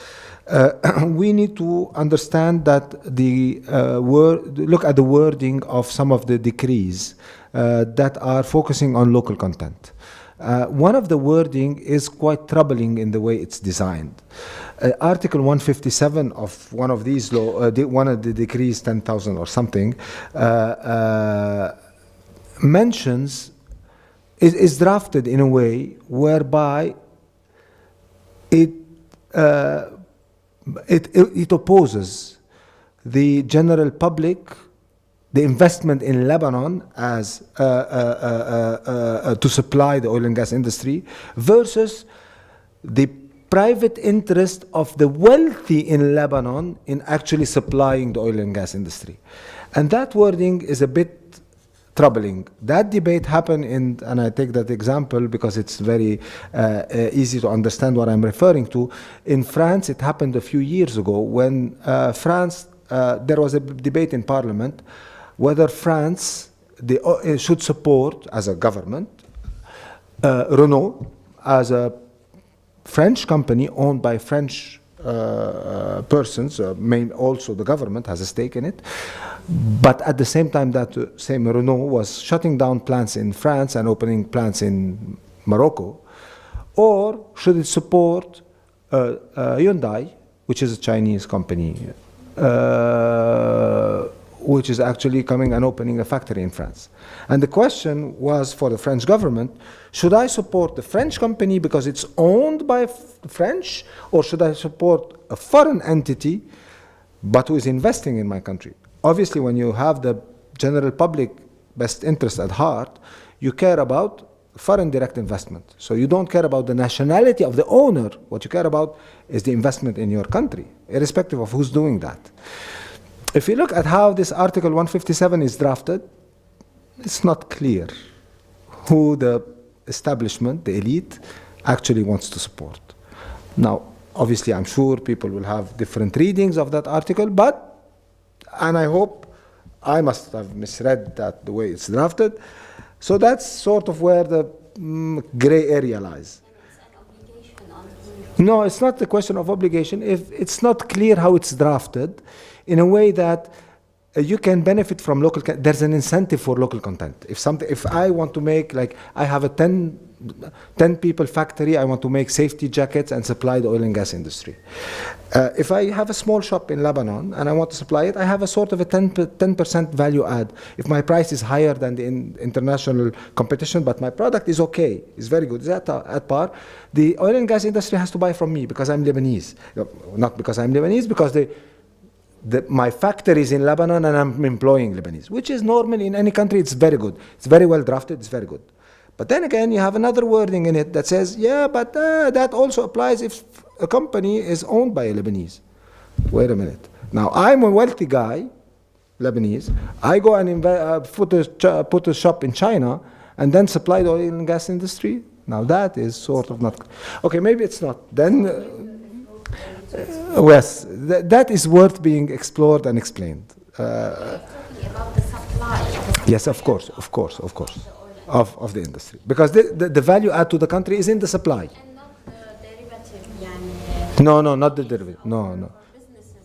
we need to understand that look at the wording of some of the decrees that are focusing on local content. One of the wording is quite troubling in the way it's designed. Article 157 of one of these one of the decrees, 10,000 or something, mentions, is drafted in a way whereby it opposes the general public, the investment in Lebanon as to supply the oil and gas industry, versus the private interest of the wealthy in Lebanon in actually supplying the oil and gas industry. And that wording is a bit troubling. That debate happened and I take that example because it's very easy to understand what I'm referring to. In France, it happened a few years ago when there was a debate in Parliament whether France should support, as a government, Renault as a French company owned by French persons, also the government has a stake in it, but at the same time that same Renault was shutting down plants in France and opening plants in Morocco, or should it support Hyundai, which is a Chinese company, which is actually coming and opening a factory in France. And the question was for the French government, should I support the French company because it's owned by French, or should I support a foreign entity but who is investing in my country? Obviously, when you have the general public best interest at heart, you care about foreign direct investment. So you don't care about the nationality of the owner. What you care about is the investment in your country, irrespective of who's doing that. If you look at how this Article 157 is drafted, it's not clear who the establishment, the elite, actually wants to support. Now, obviously, I'm sure people will have different readings of that article, and I hope I must have misread that the way it's drafted. So that's sort of where the gray area lies. No, it's not the question of obligation. If it's not clear how it's drafted, in a way that you can benefit from local, there's an incentive for local content. If I want to make, like, I have a 10 10 people factory, I want to make safety jackets and supply the oil and gas industry. If I have a small shop in Lebanon and I want to supply it, I have a sort of a 10% value add. If my price is higher than the international competition, but my product is okay, it's very good, it's at par, the oil and gas industry has to buy from me because I'm Lebanese. Not because I'm Lebanese, because my factory is in Lebanon and I'm employing Lebanese, which is normal in any country. It's very good. It's very well drafted. It's very good. But then again, you have another wording in it that says, yeah, but that also applies if a company is owned by a Lebanese. Wait a minute. Now, I'm a wealthy guy, Lebanese. I go and put a shop in China and then supply the oil and gas industry. Now, that is sort of not... Okay, maybe it's not. Then... yes, that is worth being explored and explained. About the supply. Yes, of course, of the industry. Because the value add to the country is in the supply. And not the derivative, No, not the derivative. No. businesses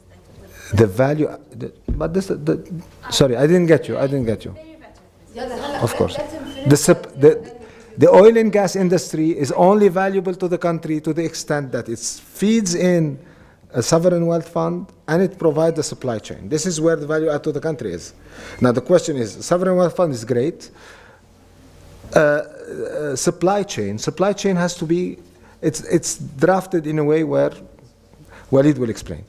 that The value, but this, sorry, I didn't get you. Of course. The oil and gas industry is only valuable to the country to the extent that it feeds in a sovereign wealth fund and it provides the supply chain. This is where the value add to the country is. Now the question is, sovereign wealth fund is great. Supply chain has to be, it's drafted in a way where Walid will explain.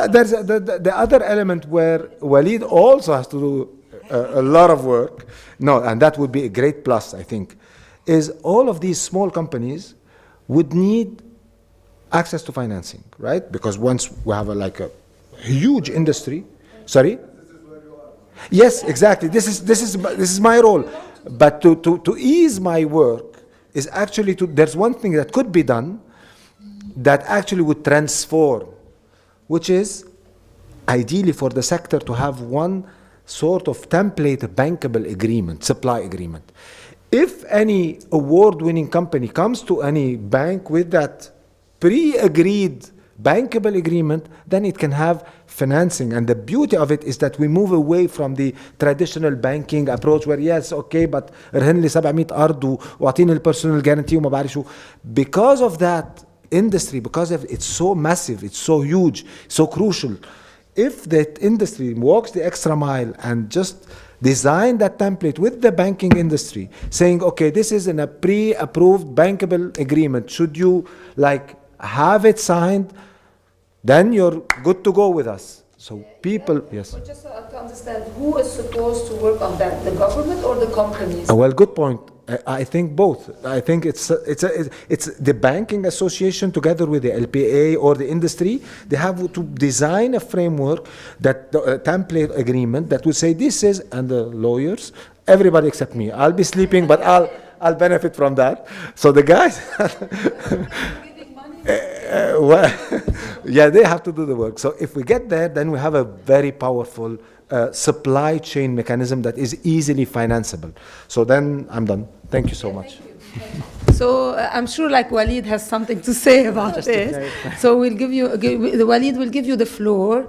There's the other element where Walid also has to do a lot of work. No, and that would be a great plus, I think, is all of these small companies would need access to financing, right? Because once we have a huge industry, sorry? Yes, exactly. This is my role. But to ease my work is actually there's one thing that could be done that actually would transform, which is ideally for the sector to have one sort of template bankable agreement, supply agreement. If any award-winning company comes to any bank with that pre-agreed bankable agreement, then it can have financing. And the beauty of it is that we move away from the traditional banking approach where yes, okay, but رهن لي 700 أرض وأعطيني البيرسونال guarantee وما بعرف شو. Because of that industry, because of it's so massive, it's so huge, so crucial. If that industry walks the extra mile and just design that template with the banking industry, saying, okay, this is in a pre-approved bankable agreement. Should you have it signed, then you're good to go with us. So people, yes. But just to understand, who is supposed to work on that, the government or the companies? Well, good point. I think both. I think it's the banking association together with the LPA or the industry. They have to design a framework that template agreement that will say this is, and the lawyers, everybody except me. I'll be sleeping, but I'll benefit from that. So the guys. Well, yeah, they have to do the work. So if we get there, then we have a very powerful supply chain mechanism that is easily financeable. So then I'm done. Thank you so much. So I'm sure Walid has something to say about this. So Walid will give you the floor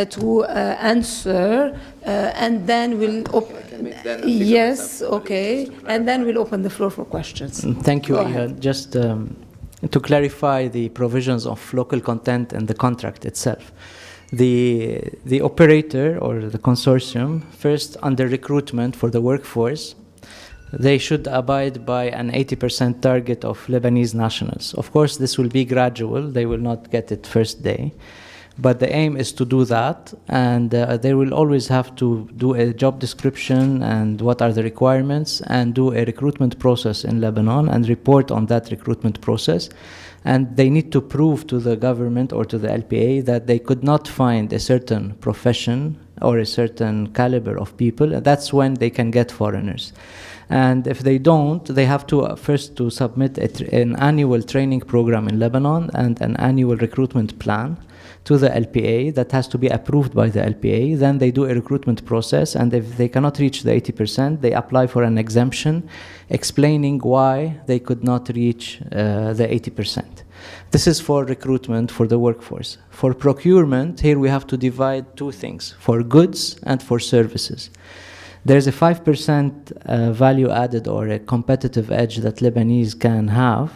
to answer, and then we'll yes, okay, and then we'll open the floor for questions. Thank you, Ihan. Just to clarify the provisions of local content and the contract itself. The operator or the consortium, first under recruitment for the workforce, they should abide by an 80% target of Lebanese nationals. Of course, this will be gradual. They will not get it first day. But the aim is to do that, and they will always have to do a job description and what are the requirements, and do a recruitment process in Lebanon and report on that recruitment process. And they need to prove to the government or to the LPA that they could not find a certain profession or a certain caliber of people, and that's when they can get foreigners. And if they don't, they have to first to submit an annual training program in Lebanon and an annual recruitment plan to the LPA that has to be approved by the LPA. Then they do a recruitment process, and if they cannot reach the 80%, they apply for an exemption explaining why they could not reach the 80%. This is for recruitment for the workforce. For procurement, here we have to divide two things, for goods and for services. There's a 5% value added or a competitive edge that Lebanese can have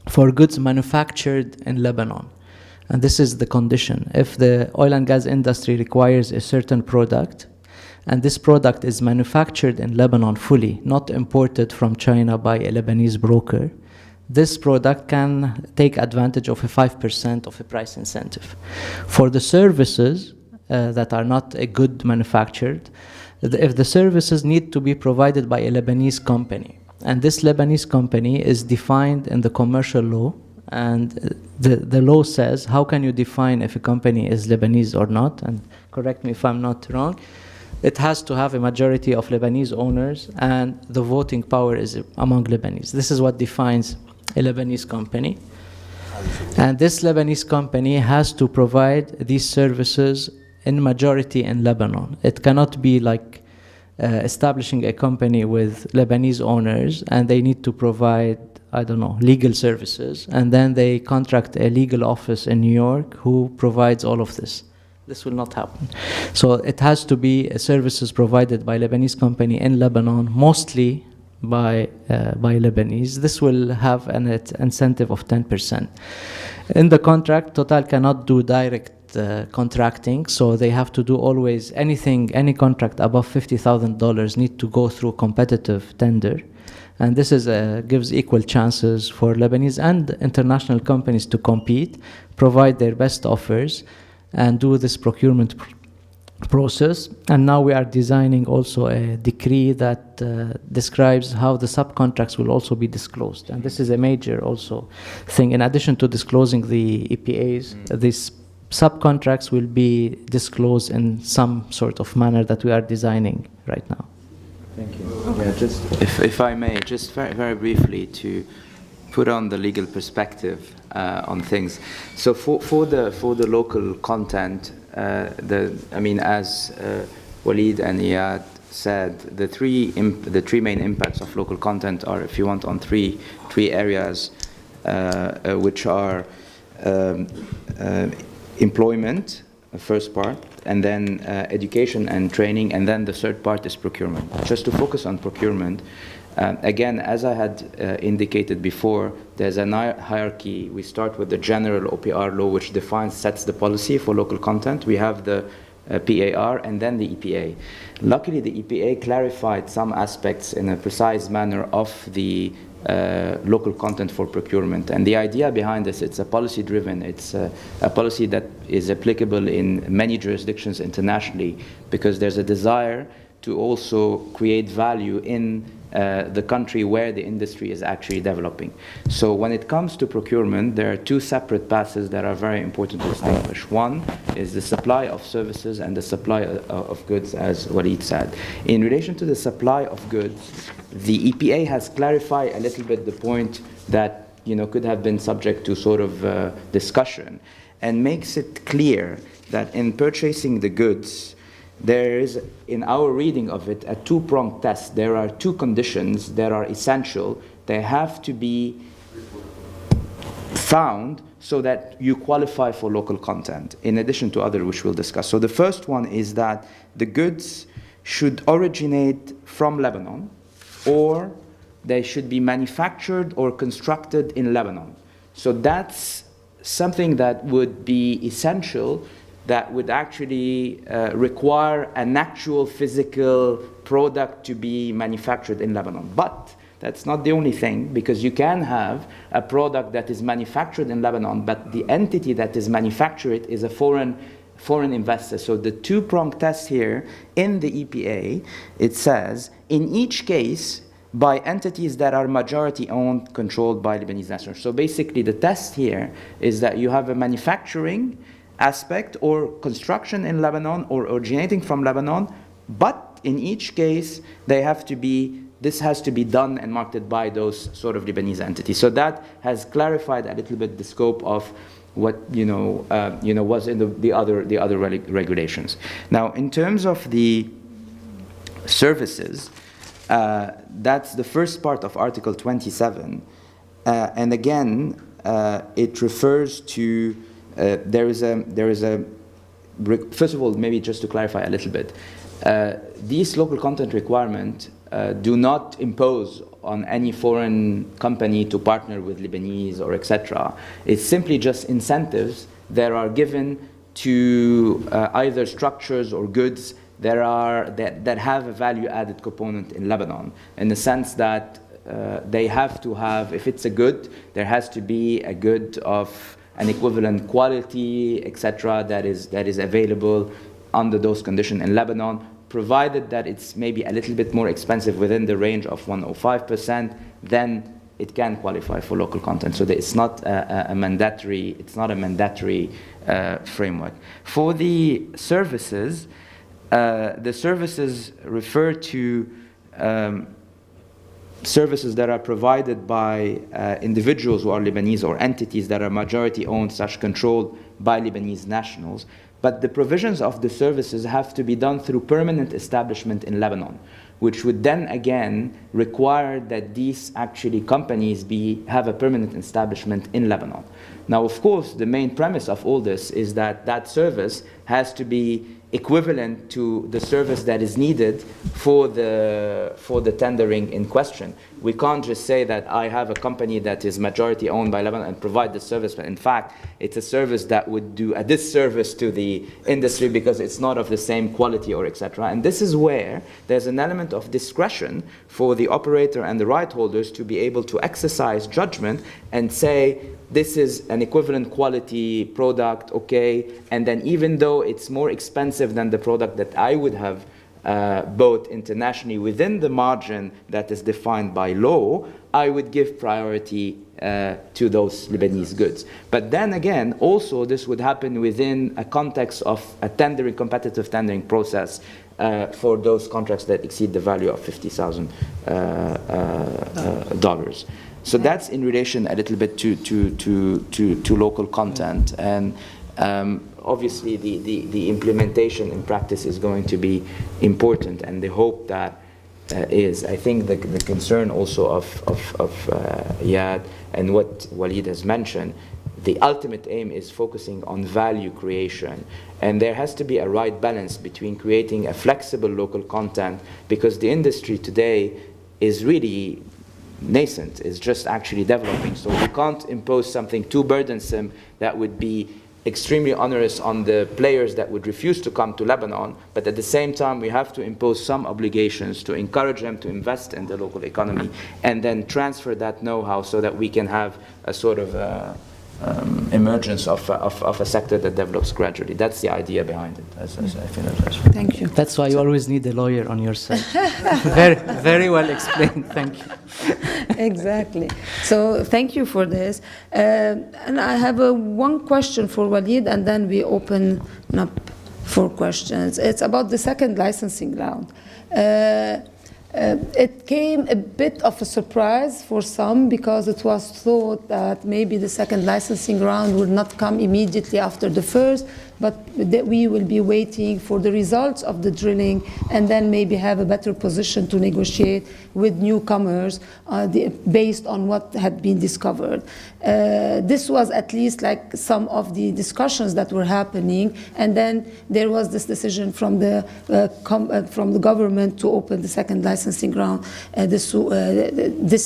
for goods manufactured in Lebanon. And this is the condition. If the oil and gas industry requires a certain product, and this product is manufactured in Lebanon fully, not imported from China by a Lebanese broker, this product can take advantage of a 5% of a price incentive. For the services that are not a good manufactured, if the services need to be provided by a Lebanese company, and this Lebanese company is defined in the commercial law, and the law says how can you define if a company is Lebanese or not, and correct me if I'm not wrong, it has to have a majority of Lebanese owners and the voting power is among Lebanese. This is what defines a Lebanese company. And this Lebanese company has to provide these services in majority in Lebanon. It cannot be like establishing a company with Lebanese owners and they need to provide, I don't know, legal services, and then they contract a legal office in New York who provides all of this. This will not happen. So it has to be services provided by Lebanese company in Lebanon, mostly by Lebanese. This will have an incentive of 10%. In the contract, Total cannot do direct contracting, so they have to do always any contract above $50,000 need to go through competitive tender. And this is gives equal chances for Lebanese and international companies to compete, provide their best offers, and do this procurement process. And now we are designing also a decree that describes how the subcontracts will also be disclosed. And this is a major also thing. In addition to disclosing the EPAs, these subcontracts will be disclosed in some sort of manner that we are designing right now. Thank you. Yeah, just if I may, just very, very briefly to put on the legal perspective on things. So for the local content, as Walid and Iyad said, the three main impacts of local content are, if you want, on three areas, which are employment, the first part, and then education and training, and then the third part is procurement. Just to focus on procurement, again, as I had indicated before, there's a hierarchy. We start with the general OPR law, which sets the policy for local content. We have the PAR and then the EPA. Luckily, the EPA clarified some aspects in a precise manner of the local content for procurement. And the idea behind this, it's a policy-driven, it's a policy that is applicable in many jurisdictions internationally, because there's a desire to also create value in the country where the industry is actually developing. So when it comes to procurement, there are two separate paths that are very important to distinguish. One is the supply of services and the supply of goods, as Walid said. In relation to the supply of goods, the EPA has clarified a little bit the point that could have been subject to sort of discussion, and makes it clear that in purchasing the goods, there is, in our reading of it, a two-pronged test. There are two conditions that are essential. They have to be found so that you qualify for local content, in addition to other which we'll discuss. So the first one is that the goods should originate from Lebanon, or they should be manufactured or constructed in Lebanon. So that's something that would be essential, that would actually require an actual physical product to be manufactured in Lebanon. But that's not the only thing, because you can have a product that is manufactured in Lebanon, but the entity that is manufacturing it is a foreign investor. So the two-pronged test here in the EPA, it says, in each case, by entities that are majority owned, controlled by Lebanese nationals. So basically the test here is that you have a manufacturing aspect or construction in Lebanon or originating from Lebanon, but in each case this has to be done and marketed by those sort of Lebanese entities. So that has clarified a little bit the scope of what was in the other regulations. Now, in terms of the services, that's the first part of Article 27, and again, it refers to. There is a. First of all, maybe just to clarify a little bit, these local content requirements do not impose on any foreign company to partner with Lebanese or etc. It's simply just incentives that are given to either structures or goods that have a value-added component in Lebanon, in the sense that they have to have, if it's a good, there has to be a good of an equivalent quality, etc., that is available under those conditions in Lebanon, provided that it's maybe a little bit more expensive within the range of 105%, then it can qualify for local content. So that it's not a mandatory framework. For the services refer to services that are provided by individuals who are Lebanese or entities that are majority owned / controlled by Lebanese nationals. But the provisions of the services have to be done through permanent establishment in Lebanon, which would then again require that these actually companies have a permanent establishment in Lebanon. Now, of course, the main premise of all this is that that service has to be equivalent to the service that is needed for the tendering in question. We can't just say that I have a company that is majority owned by Lebanon and provide the service, but in fact, it's a service that would do a disservice to the industry because it's not of the same quality or etc. And this is where there's an element of discretion for the operator and the right holders to be able to exercise judgment and say, this is an equivalent quality product, okay, and then even though it's more expensive than the product that I would have bought internationally within the margin that is defined by law, I would give priority to those Lebanese goods. But then again, also this would happen within a context of a competitive tendering process for those contracts that exceed the value of $50,000. So that's in relation a little bit to local content, and obviously the implementation in practice is going to be important, and the hope that is, I think the concern also of Yad and what Walid has mentioned, the ultimate aim is focusing on value creation, and there has to be a right balance between creating a flexible local content, because the industry today is really nascent, is just actually developing. So we can't impose something too burdensome that would be extremely onerous on the players that would refuse to come to Lebanon, but at the same time we have to impose some obligations to encourage them to invest in the local economy and then transfer that know-how so that we can have a sort of emergence of a sector that develops gradually. That's the idea behind it. As I feel it. Thank you. That's why you always need a lawyer on your side. Very, very well explained. Thank you. Exactly. So thank you for this. And I have one question for Walid, and then we open up for questions. It's about the second licensing round. It came a bit of a surprise for some, because it was thought that maybe the second licensing round would not come immediately after the first, but that we will be waiting for the results of the drilling and then maybe have a better position to negotiate with newcomers based on what had been discovered. This was at least like some of the discussions that were happening, and then there was this decision from the government to open the second licensing round this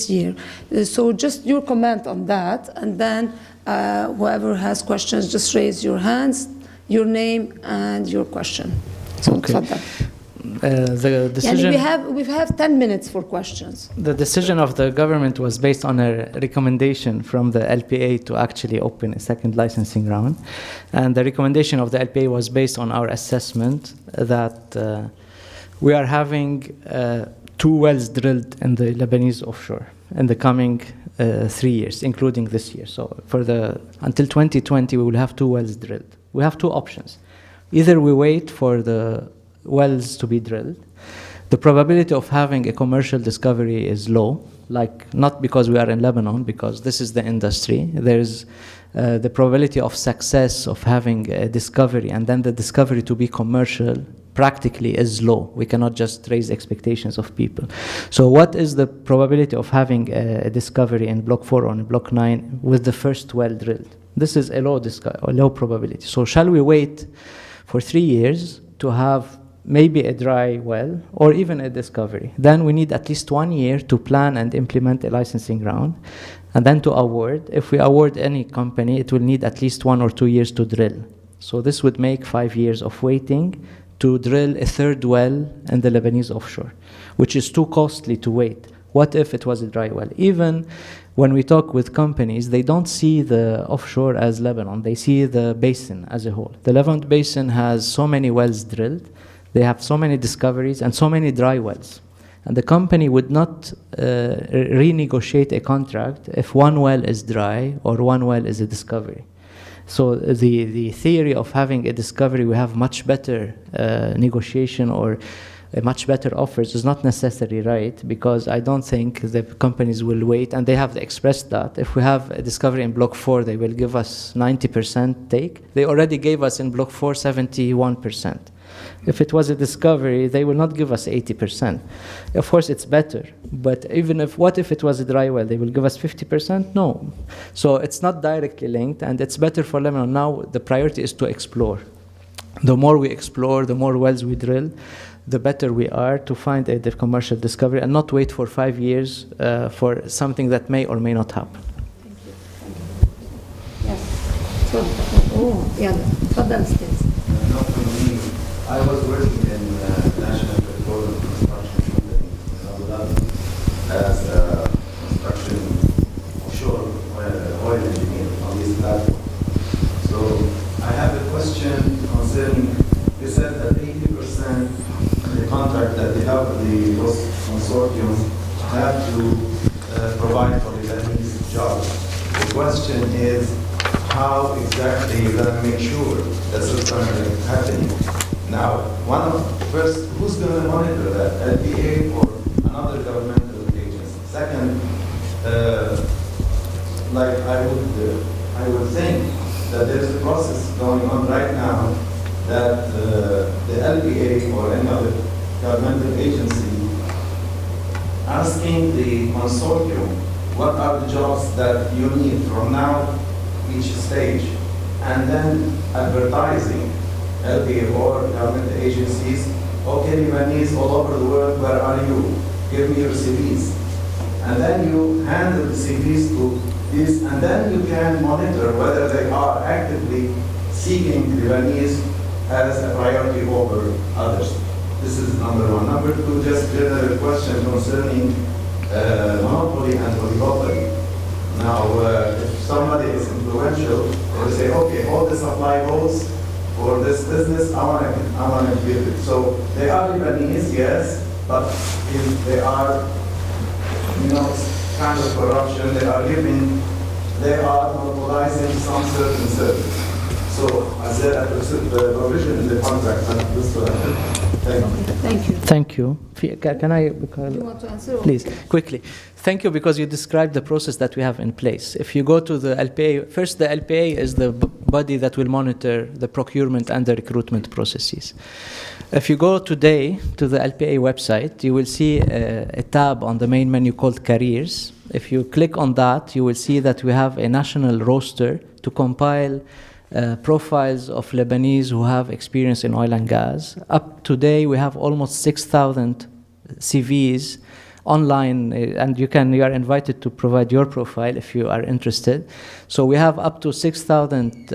year. So just your comment on that, and then whoever has questions, just raise your hands, your name and your question. So okay. The decision. We have 10 minutes for questions. The decision of the government was based on a recommendation from the LPA to actually open a second licensing round, and the recommendation of the LPA was based on our assessment that we are having 2 wells drilled in the Lebanese offshore in the coming 3 years, including this year. So until 2020, we will have 2 wells drilled. We have 2 options. Either we wait for the wells to be drilled. The probability of having a commercial discovery is low, not because we are in Lebanon, because this is the industry. There's the probability of success of having a discovery and then the discovery to be commercial practically is low. We cannot just raise expectations of people. So what is the probability of having a discovery in Block 4 or in Block 9 with the first well drilled? This is a low probability. So shall we wait for 3 years to have maybe a dry well, or even a discovery. Then we need at least 1 year to plan and implement a licensing round, and then to award. If we award any company, it will need at least 1 or 2 years to drill. So this would make 5 years of waiting to drill a third well in the Lebanese offshore, which is too costly to wait. What if it was a dry well? Even when we talk with companies, they don't see the offshore as Lebanon. They see the basin as a whole. The Levant Basin has so many wells drilled. They have so many discoveries and so many dry wells. And the company would not renegotiate a contract if one well is dry or one well is a discovery. So the theory of having a discovery, we have much better negotiation or much better offers is not necessarily right, because I don't think the companies will wait, and they have expressed that. If we have a discovery in Block 4, they will give us 90% take. They already gave us in Block 4 71%. If it was a discovery, they will not give us 80%. Of course, it's better, but even if, what if it was a dry well? They will give us 50%? No. So it's not directly linked, and it's better for Lebanon. Now the priority is to explore. The more we explore, the more wells we drill, the better we are to find a commercial discovery and not wait for 5 years for something that may or may not happen. Yes. So, yeah, تفضل أستاذ. Not for me. I was working in National Petroleum Construction Company in Abu Dhabi as a construction offshore oil engineer on this platform. So I have a question concerning, you said that 80% the contract that they have with the consortium have to provide for Lebanese jobs. The question is, how exactly you're going to make sure that's what's going to happen? Now, first, who's going to monitor that? LPA or another governmental agency? Second, like I would think that there's a process going on right now that the LPA or any other governmental agency asking the consortium what are the jobs that you need from now each stage, and then advertising LPA or government agencies, okay, Lebanese all over the world, where are you? Give me your CVs. And then you hand the CVs to these, and then you can monitor whether they are actively seeking Lebanese as a priority over others. This is number one. Number two, just a question concerning monopoly and oligopoly. Now, if somebody is influential, they will say, okay, all the supply goes for this business, I want to give it. So they are Lebanese, yes, but if they are, kind of corruption, they are monopolizing some certain service. So is there a provision in the contract? Thank you. Thank you. Can I? Do you want to answer? Please, quickly. Thank you, because you described the process that we have in place. If you go to the LPA, first the LPA is the body that will monitor the procurement and the recruitment processes. If you go today to the LPA website, you will see a tab on the main menu called Careers. If you click on that, you will see that we have a national roster to compile profiles of Lebanese who have experience in oil and gas. Up today, we have almost 6,000 CVs online, and you are invited to provide your profile if you are interested. So we have up to 6,000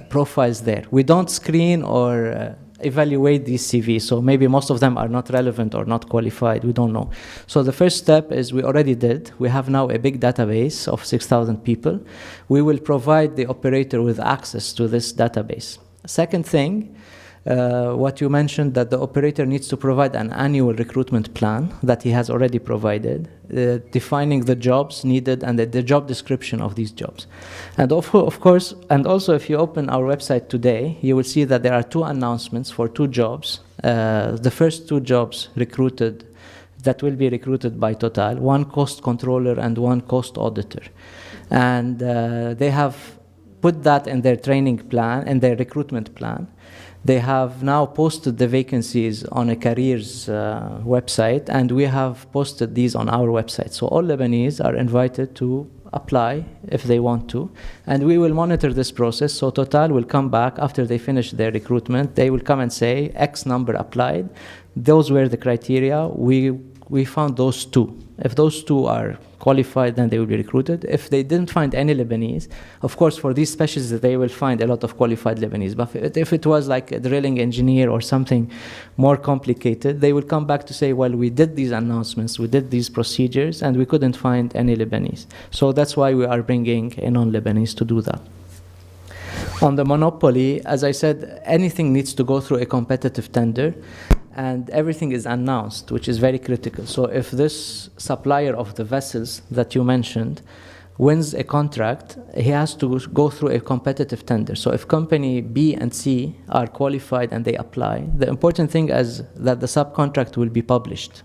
profiles there. We don't screen or evaluate these CVs, so maybe most of them are not relevant or not qualified, we don't know. So the first step is we already did. We have now a big database of 6,000 people. We will provide the operator with access to this database. Second thing, what you mentioned, that the operator needs to provide an annual recruitment plan that he has already provided, defining the jobs needed and the job description of these jobs. And of course, and also if you open our website today, you will see that there are 2 announcements for 2 jobs. The first 2 jobs that will be recruited by Total, 1 cost controller and 1 cost auditor. And they have put that in their training plan, in their recruitment plan. They have now posted the vacancies on a careers website, and we have posted these on our website. So all Lebanese are invited to apply if they want to, and we will monitor this process. So Total will come back after they finish their recruitment. They will come and say X number applied. Those were the criteria. We found those two. If those two are qualified, then they will be recruited. If they didn't find any Lebanese, of course, for these specialties, they will find a lot of qualified Lebanese. But if it was like a drilling engineer or something more complicated, they will come back to say, well, we did these announcements, we did these procedures, and we couldn't find any Lebanese. So that's why we are bringing a non-Lebanese to do that. On the monopoly, as I said, anything needs to go through a competitive tender, and everything is announced, which is very critical. So if this supplier of the vessels that you mentioned wins a contract, he has to go through a competitive tender. So if company B and C are qualified and they apply, the important thing is that the subcontract will be published.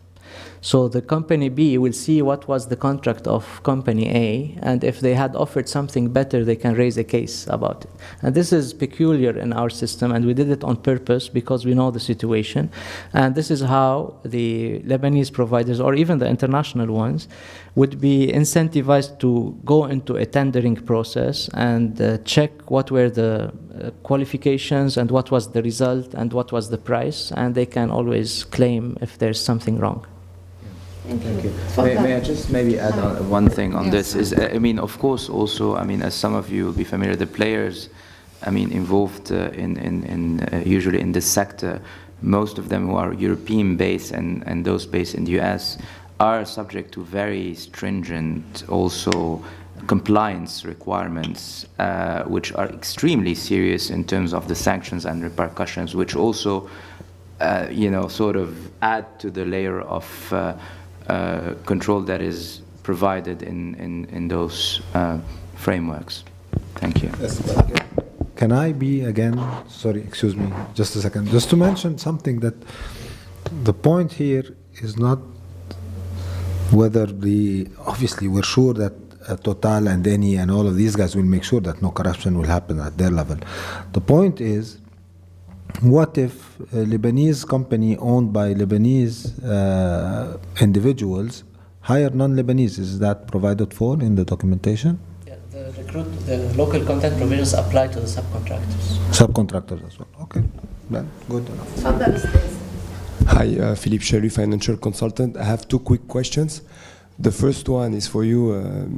So the company B will see what was the contract of company A, and if they had offered something better, they can raise a case about it. And this is peculiar in our system, and we did it on purpose because we know the situation. And this is how the Lebanese providers, or even the international ones, would be incentivized to go into a tendering process and check what were the qualifications and what was the result and what was the price, and they can always claim if there's something wrong. Thank you. May I just maybe add on one thing on this? Is I mean, of course, also, I mean, as some of you will be familiar, the players, I mean, involved usually in this sector, most of them who are European-based and those based in the US are subject to very stringent also compliance requirements, which are extremely serious in terms of the sanctions and repercussions, which also, sort of add to the layer of control that is provided in those frameworks. Thank you. Yes, can I be again, sorry, excuse me, just a second, just to mention something, that the point here is not whether obviously we're sure that Total and Eni and all of these guys will make sure that no corruption will happen at their level. The point is, what if a Lebanese company owned by Lebanese individuals hire non-Lebanese? Is that provided for in the documentation? Yeah, the local content provisions apply to the subcontractors. Subcontractors as well. Okay, then good enough. Hi, Philippe Chalut, financial consultant. I have two quick questions. The first one is for you,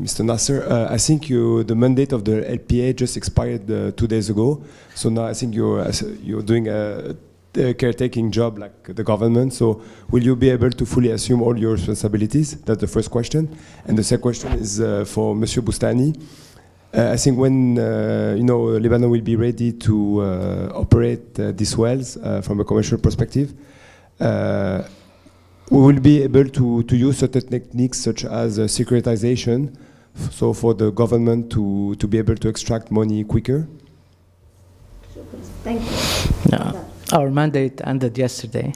Mr. Nasser. I think the mandate of the LPA just expired 2 days ago. So now I think you're doing a caretaking job like the government. So will you be able to fully assume all your responsibilities? That's the first question. And the second question is for Monsieur Boustani. I think when Lebanon will be ready to operate these wells from a commercial perspective, we will be able to use certain techniques such as securitization, so for the government to be able to extract money quicker. Thank you. Yeah. Our mandate ended yesterday,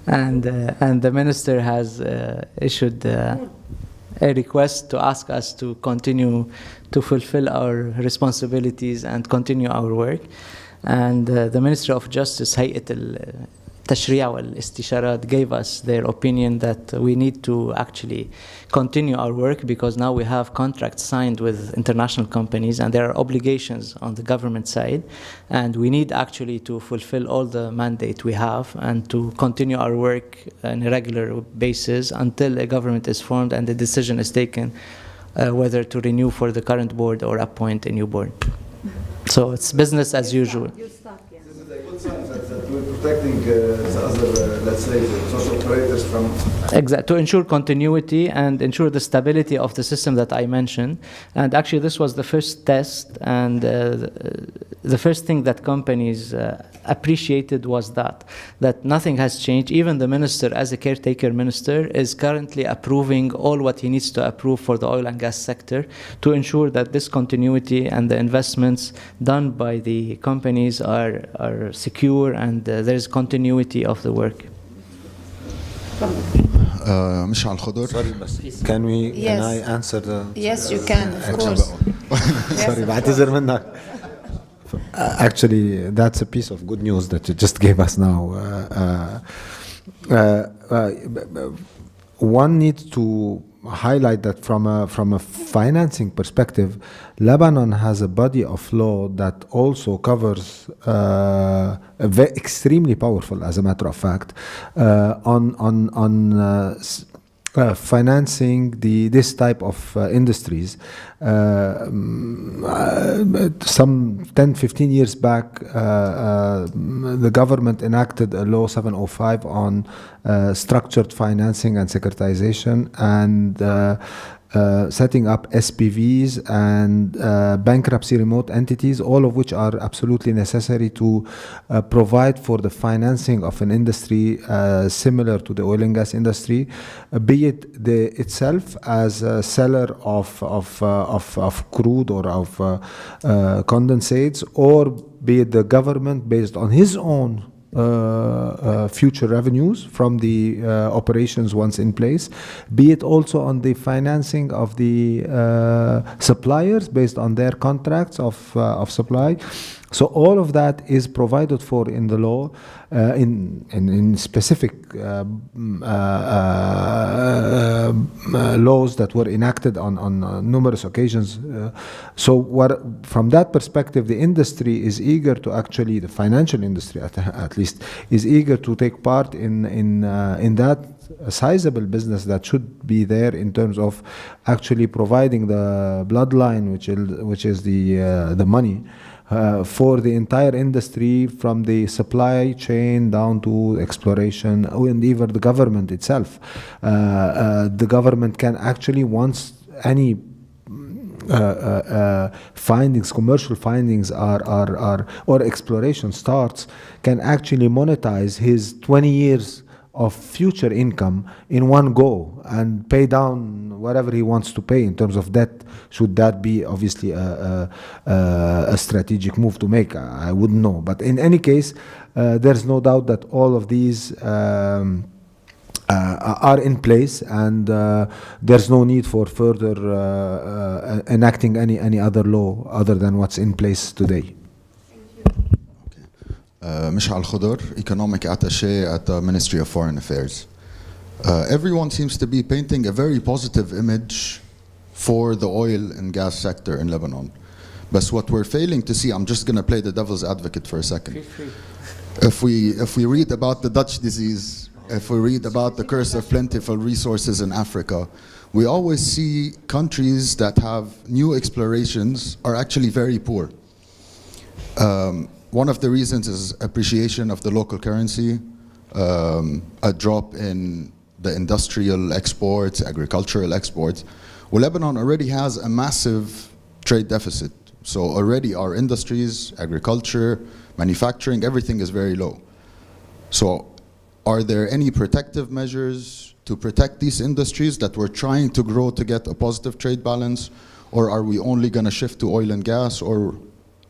and the minister has issued a request to ask us to continue to fulfill our responsibilities and continue our work. And the Ministry of Justice, هيئة التشريع والاستشارات, gave us their opinion that we need to actually continue our work because now we have contracts signed with international companies and there are obligations on the government side, and we need actually to fulfill all the mandate we have and to continue our work on a regular basis until a government is formed and the decision is taken whether to renew for the current board or appoint a new board. So it's business as usual. This is a good sign that we're protecting the other, let's say, the social operators from... Exactly, to ensure continuity and ensure the stability of the system that I mentioned. And actually this was the first test, and the first thing that companies appreciated was that nothing has changed. Even the minister, as a caretaker minister, is currently approving all what he needs to approve for the oil and gas sector to ensure that this continuity and the investments done by the companies are secure and there's continuity of the work. مش على الخضر. Can Yes. I answer the... Yes, you can, of course. Sorry, بعتذر منك. Actually, that's a piece of good news that you just gave us now. One needs to highlight that from a financing perspective, Lebanon has a body of law that also covers extremely powerful, as a matter of fact, financing this type of industries. Some 10-15 years back, the government enacted a law 705 on structured financing and securitization, and setting up SPVs and bankruptcy remote entities, all of which are absolutely necessary to provide for the financing of an industry similar to the oil and gas industry, be it itself as a seller of crude or of condensates, or be it the government based on his own future revenues from the operations once in place, be it also on the financing of the suppliers based on their contracts of supply. So all of that is provided for in the law, in specific laws that were enacted on numerous occasions. From that perspective, the industry is eager to actually, the financial industry at least, is eager to take part in that sizable business that should be there in terms of actually providing the bloodline, which is the money. For the entire industry, from the supply chain down to exploration, and even the government itself. The government can actually, once any findings, commercial findings or exploration starts, can actually monetize his 20 years of future income in one go and pay down whatever he wants to pay in terms of debt, should that be obviously a strategic move to make. I wouldn't know. But in any case, there's no doubt that all of these are in place, and there's no need for further enacting any other law other than what's in place today. Mishal Khodor, Economic Attaché at the Ministry of Foreign Affairs. Everyone seems to be painting a very positive image for the oil and gas sector in Lebanon. But what we're failing to see, I'm just going to play the devil's advocate for a second. If we read about the Dutch disease, if we read about the curse of plentiful resources in Africa, we always see countries that have new explorations are actually very poor. One of the reasons is appreciation of the local currency, a drop in the industrial exports, agricultural exports. Well, Lebanon already has a massive trade deficit. So already our industries, agriculture, manufacturing, everything is very low. So are there any protective measures to protect these industries that we're trying to grow to get a positive trade balance? Or are we only going to shift to oil and gas? Or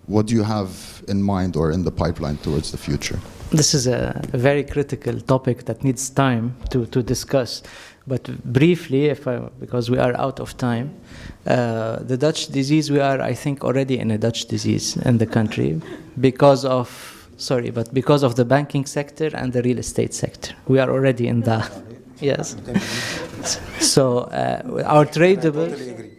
what do you have in mind or in the pipeline towards the future? This is a very critical topic that needs time to discuss. But briefly, because we are out of time, the Dutch disease, we are, I think, already in a Dutch disease in the country because of the banking sector and the real estate sector. We are already in that. Yes. So our tradables,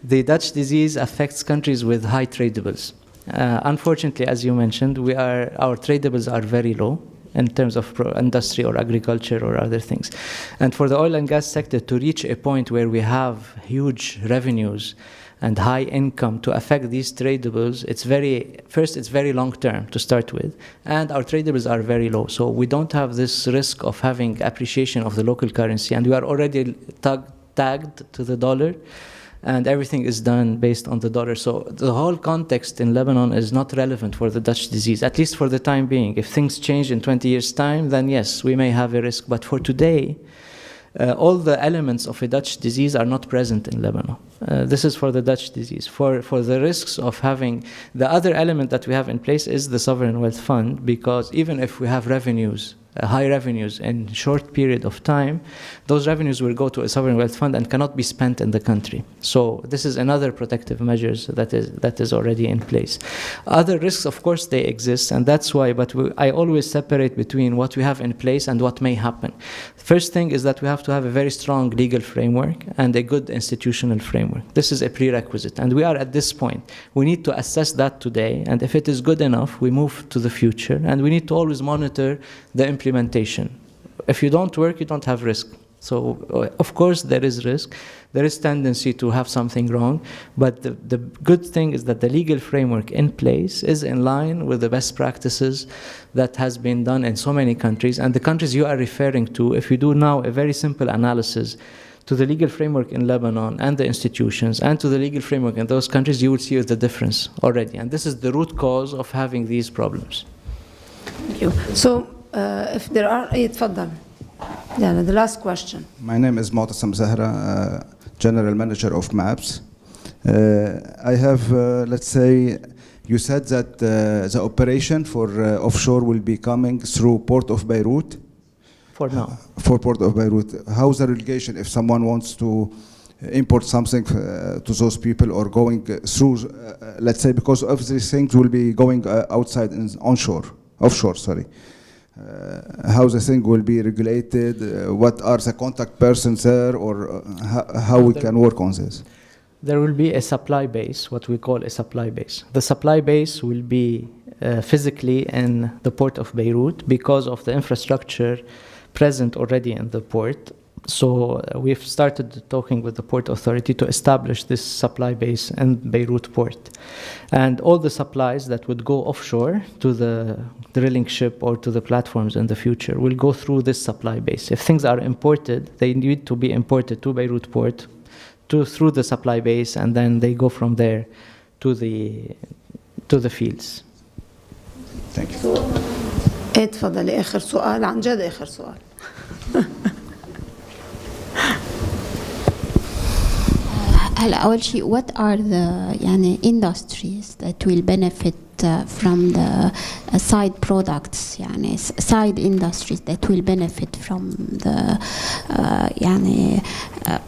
the Dutch disease affects countries with high tradables. Unfortunately, as you mentioned, our tradables are very low in terms of industry or agriculture or other things. And for the oil and gas sector to reach a point where we have huge revenues and high income to affect these tradables, it's very long term to start with, and our tradables are very low. So we don't have this risk of having appreciation of the local currency, and we are already tagged to the dollar, and everything is done based on the dollar. So the whole context in Lebanon is not relevant for the Dutch disease, at least for the time being. If things change in 20 years' time, then yes, we may have a risk. But for today, all the elements of a Dutch disease are not present in Lebanon. This is for the Dutch disease. For the risks of having, the other element that we have in place is the Sovereign Wealth Fund, because even if we have revenues high revenues in short period of time, those revenues will go to a sovereign wealth fund and cannot be spent in the country. So this is another protective measures that is already in place. Other risks, of course, they exist, and that's why, I always separate between what we have in place and what may happen. First thing is that we have to have a very strong legal framework and a good institutional framework. This is a prerequisite, and we are at this point. We need to assess that today, and if it is good enough, we move to the future, and we need to always monitor the implementation. If you don't work, you don't have risk. So, of course, there is risk. There is tendency to have something wrong, but the good thing is that the legal framework in place is in line with the best practices that has been done in so many countries. And the countries you are referring to, if you do now a very simple analysis to the legal framework in Lebanon and the institutions and to the legal framework in those countries, you will see the difference already. And this is the root cause of having these problems. Thank you. So, if there are, تفضل. Yeah, the last question. My name is Mu'tasam Zahra, General Manager of MAPS. I have, let's say, you said that the operation for offshore will be coming through Port of Beirut. For now. For Port of Beirut. How's the relegation if someone wants to import something to those people or going through, let's say, because of these things will be going outside and offshore, sorry. How the thing will be regulated, what are the contact persons there, or how we can work on this? There will be a supply base, what we call a supply base. The supply base will be physically in the port of Beirut because of the infrastructure present already in the port. So we've started talking with the Port Authority to establish this supply base in Beirut port. And all the supplies that would go offshore to the drilling ship or to the platforms in the future will go through this supply base. If things are imported, they need to be imported to Beirut port, through the supply base, and then they go from there to the fields. Thank you. اتفضلي آخر سؤال عن جد آخر سؤال. هلا أول شيء what are the يعني industries that will benefit from the side products يعني side industries that will benefit from the يعني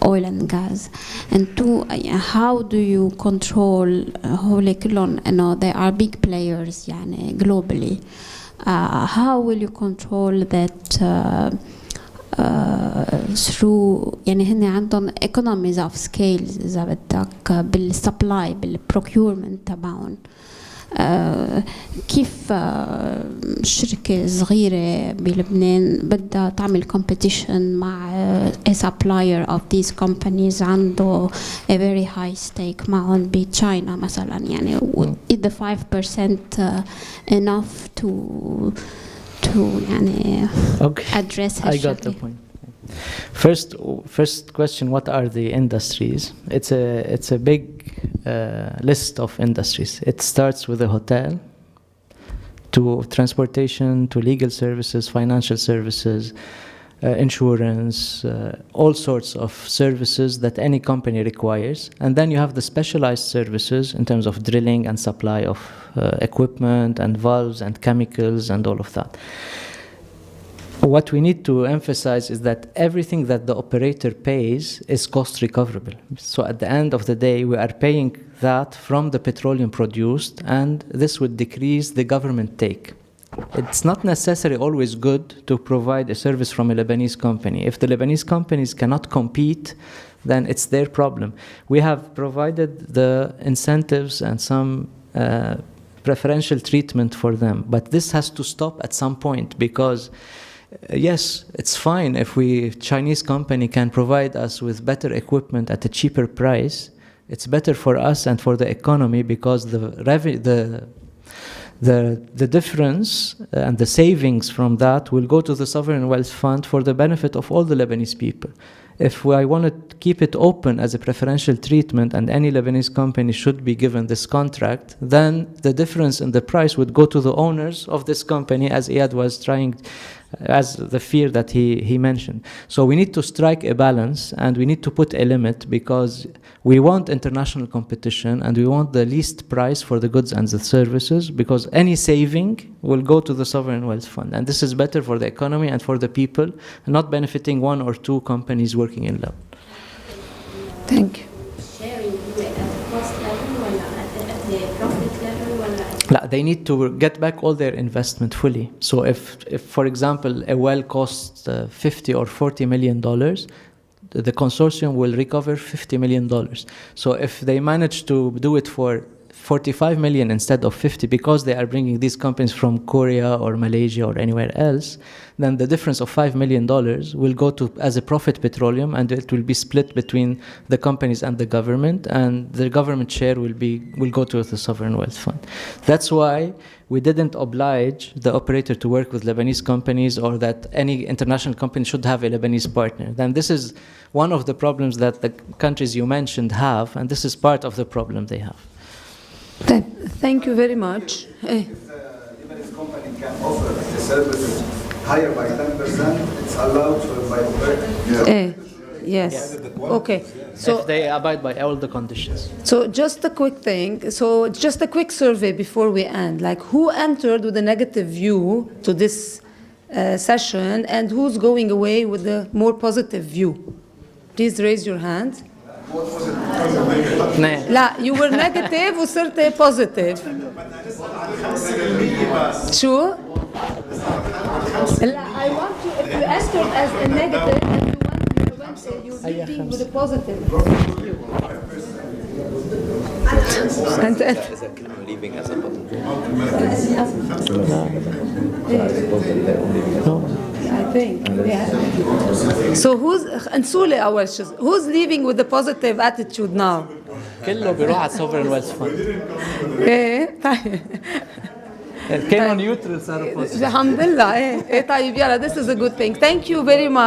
oil and gas, and two, how do you control هول كلهم إنه they are big players يعني globally, how will you control that through يعني هن عندهم economies of scales إذا بدك بالسبلاي بالprocurement تبعهم. كيف شركة صغيرة بلبنان بدها تعمل competition مع a supplier of these companies عنده a very high stake معهم بتشاينا مثلا يعني is the 5% enough to يعني address I got the point. First question, what are the industries? It's a big list of industries. It starts with a hotel, to transportation, to legal services, financial services, insurance, all sorts of services that any company requires. And then you have the specialized services in terms of drilling and supply of equipment and valves and chemicals and all of that. What we need to emphasize is that everything that the operator pays is cost recoverable. So at the end of the day, we are paying that from the petroleum produced, and this would decrease the government take. It's not necessarily always good to provide a service from a Lebanese company. If the Lebanese companies cannot compete, then it's their problem. We have provided the incentives and some preferential treatment for them, but this has to stop at some point because yes, it's fine if Chinese company can provide us with better equipment at a cheaper price. It's better for us and for the economy because the difference and the savings from that will go to the sovereign wealth fund for the benefit of all the Lebanese people. If I want to keep it open as a preferential treatment and any Lebanese company should be given this contract, then the difference in the price would go to the owners of this company, as Iyad was trying, as the fear that he mentioned. So we need to strike a balance and we need to put a limit, because we want international competition and we want the least price for the goods and the services, because any saving will go to the sovereign wealth fund. And this is better for the economy and for the people, not benefiting one or two companies working in Lebanon. Thank you. Sharing at the cost level or at the profit level or لا, they need to get back all their investment fully. So if for example, a well costs 50 or 40 million dollars, the consortium will recover $50 million. So if they manage to do it for 45 million instead of 50, because they are bringing these companies from Korea or Malaysia or anywhere else, then the difference of $5 million will go to as a profit petroleum, and it will be split between the companies and the government, and the government share will go to the sovereign wealth fund. That's why we didn't oblige the operator to work with Lebanese companies, or that any international company should have a Lebanese partner. Then this is one of the problems that the countries you mentioned have, and this is part of the problem they have. Thank you very much. If the Lebanese company can offer the services higher by 10%, it's allowed by operator. Yes. Okay. So if they abide by all the conditions. So just a quick thing. So just a quick survey before we end. Like, who entered with a negative view to this session, and who's going away with a more positive view? Please raise your hand. لا, you were negative وصرت positive. شو؟ لا, I want you, if you entered as a negative and you're leaving with a positive view. And إذا كلمة leaving as a I think, yeah. So who's leaving with a positive attitude now? كله بيروح على sovereign wealth fund. ايه طيب. كانوا neutral صاروا positive. الحمد لله. ايه طيب يلا, this is a good thing. Thank you very much.